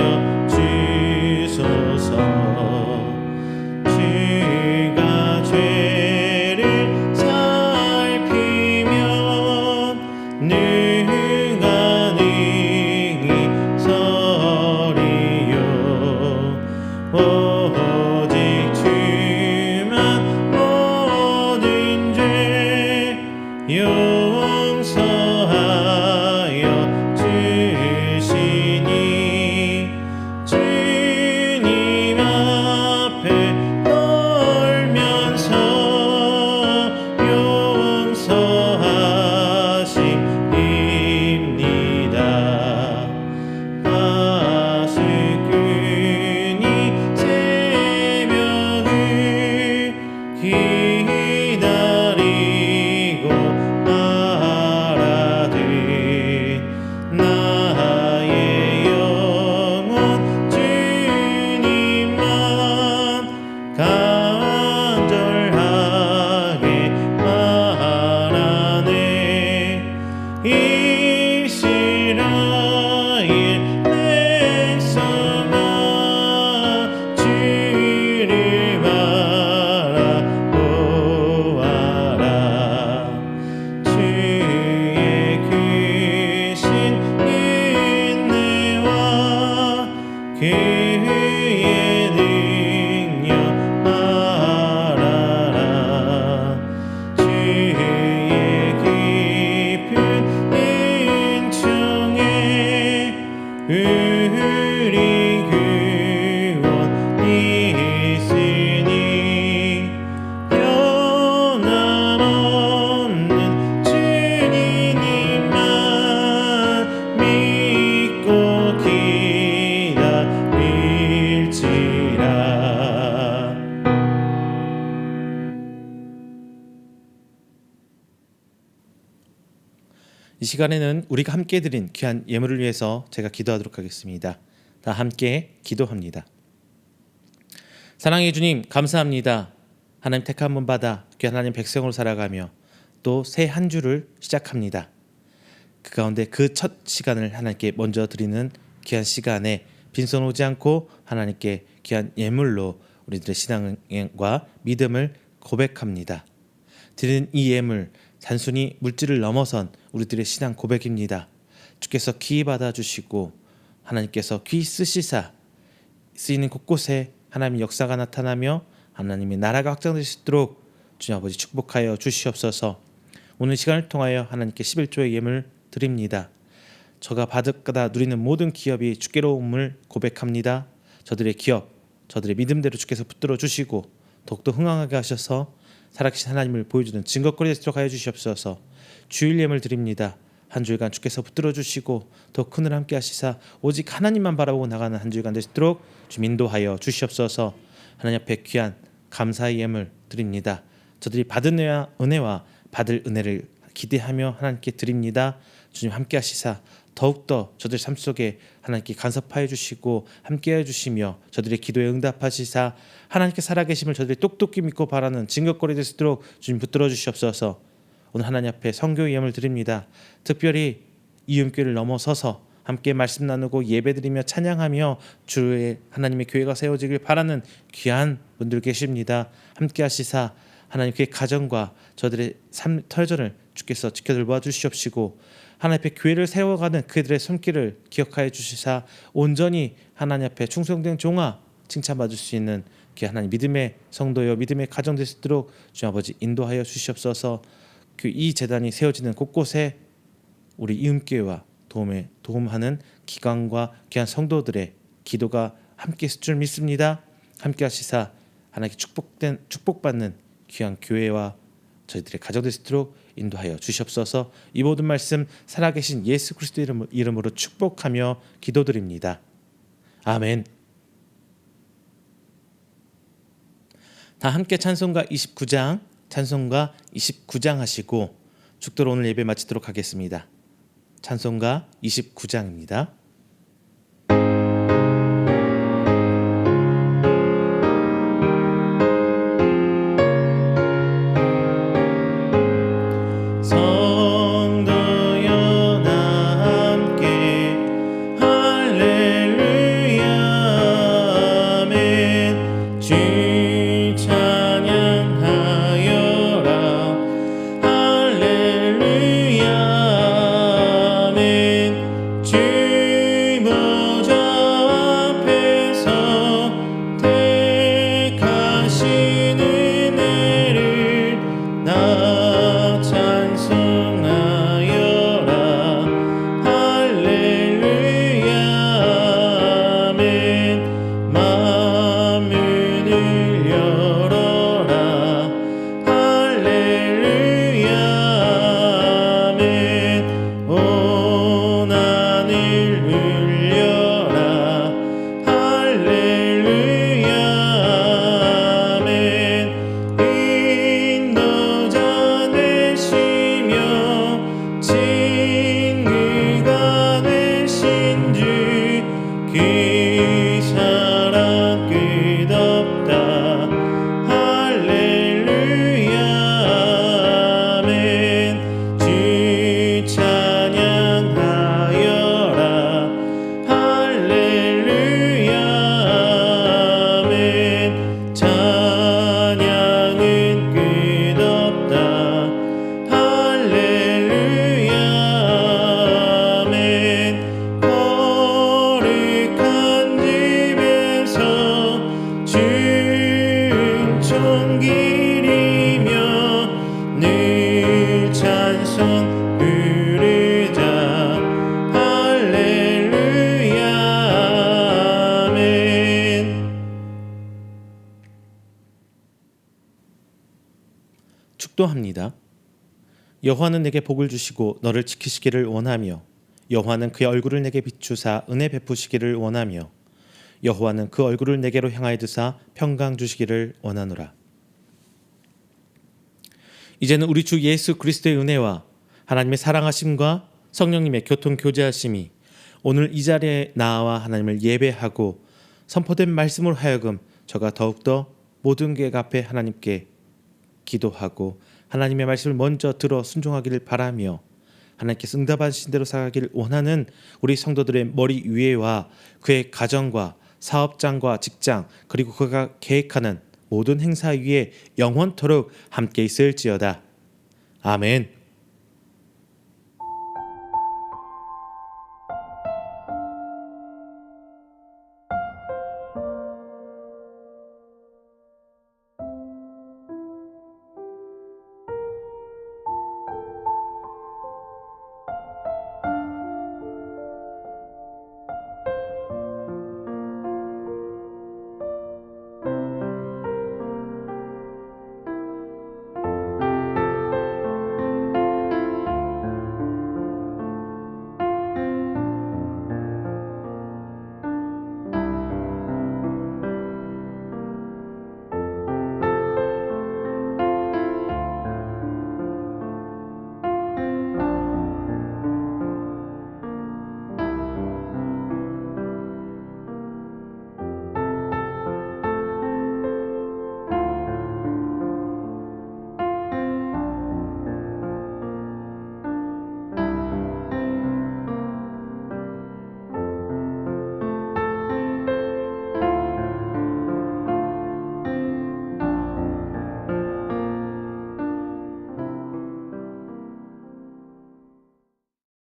주소서. 주가 죄를 살피면 누가 능히 서 우리 구원이 있으니 변함없는 주님만 믿고 기다릴지라. 이 시간에는 우리가 함께 드린 귀한 예물을 위해서 제가 기도하도록 하겠습니다. 다 함께 기도합니다. 사랑의 주님, 감사합니다. 하나님 택한 분 받아 귀한 하나님 백성으로 살아가며 또 새 한 주를 시작합니다. 그 가운데 그 첫 시간을 하나님께 먼저 드리는 귀한 시간에 빈손 오지 않고 하나님께 귀한 예물로 우리들의 신앙과 믿음을 고백합니다. 드리는 이 예물 단순히 물질을 넘어선 우리들의 신앙 고백입니다. 주께서 귀히 받아주시고 하나님께서 귀히 쓰시사 쓰이는 곳곳에 하나님의 역사가 나타나며 하나님의 나라가 확장될 수 있도록 주님 아버지 축복하여 주시옵소서. 오늘 시간을 통하여 하나님께 11조의 예물 드립니다. 저가 받을까다 누리는 모든 기업이 주께로 옴을 고백합니다. 저들의 기업, 저들의 믿음대로 주께서 붙들어 주시고 더욱더 흥황하게 하셔서 살아계신 하나님을 보여주는 증거거리 되도록 하여 주시옵소서. 주일 예물 드립니다. 한 주일간 주께서 붙들어 주시고 더 큰 을 함께 하시사 오직 하나님만 바라보고 나가는 한 주일간 되시도록 주 인도하여 주시옵소서. 하나님 앞에 귀한 감사의 예물 드립니다. 저들이 받은 은혜와 받을 은혜를 기대하며 하나님께 드립니다. 주님 함께 하시사 더욱더 저들 삶 속에 하나님께 간섭하여 주시고 함께해 주시며 저들의 기도에 응답하시사 하나님께 살아계심을 저들이 똑똑히 믿고 바라는 증거거리 되시도록 주님 붙들어 주시옵소서. 오늘 하나님 앞에 성교의 예물 드립니다. 특별히 이음교회를 넘어서서 함께 말씀 나누고 예배드리며 찬양하며 주의 하나님의 교회가 세워지길 바라는 귀한 분들 계십니다. 함께 하시사 하나님께 가정과 저들의 삶 터전을 주께서 지켜들봐 주시옵시고 하나님 앞에 교회를 세워가는 그들의 손길을 기억하여 주시사 온전히 하나님 앞에 충성된 종아 칭찬받을 수 있는 그 하나님 믿음의 성도여 믿음의 가정 될 수 있도록 주 아버지 인도하여 주시옵소서. 이 재단이 세워지는 곳곳에 우리 이음교회와 도움하는 기관과 귀한 성도들의 기도가 함께 있을 줄 믿습니다. 함께 하시사 하나님께 축복받는 귀한 교회와 저희들의 가정 될 수 있도록 인도하여 주시옵소서. 이 모든 말씀 살아계신 예수 그리스도 이름으로 축복하며 기도드립니다. 아멘. 다 함께 찬송가 29장 하시고 축도로 오늘 예배 마치도록 하겠습니다. 찬송가 29장입니다. 축도합니다. 여호와는 내게 복을 주시고 너를 지키시기를 원하며 여호와는 그의 얼굴을 내게 비추사 은혜 베푸시기를 원하며 여호와는 그 얼굴을 내게로 향하여 드사 평강 주시기를 원하노라. 이제는 우리 주 예수 그리스도의 은혜와 하나님의 사랑하심과 성령님의 교통 교제하심이 오늘 이 자리에 나와 하나님을 예배하고 선포된 말씀으로 하여금 저가 더욱더 모든 계획 앞에 하나님께 기도하고 하나님의 말씀을 먼저 들어 순종하기를 바라며 하나님께서 응답하신 대로 살아가기를 원하는 우리 성도들의 머리 위에와 그의 가정과 사업장과 직장 그리고 그가 계획하는 모든 행사 위에 영원토록 함께 있을지어다. 아멘.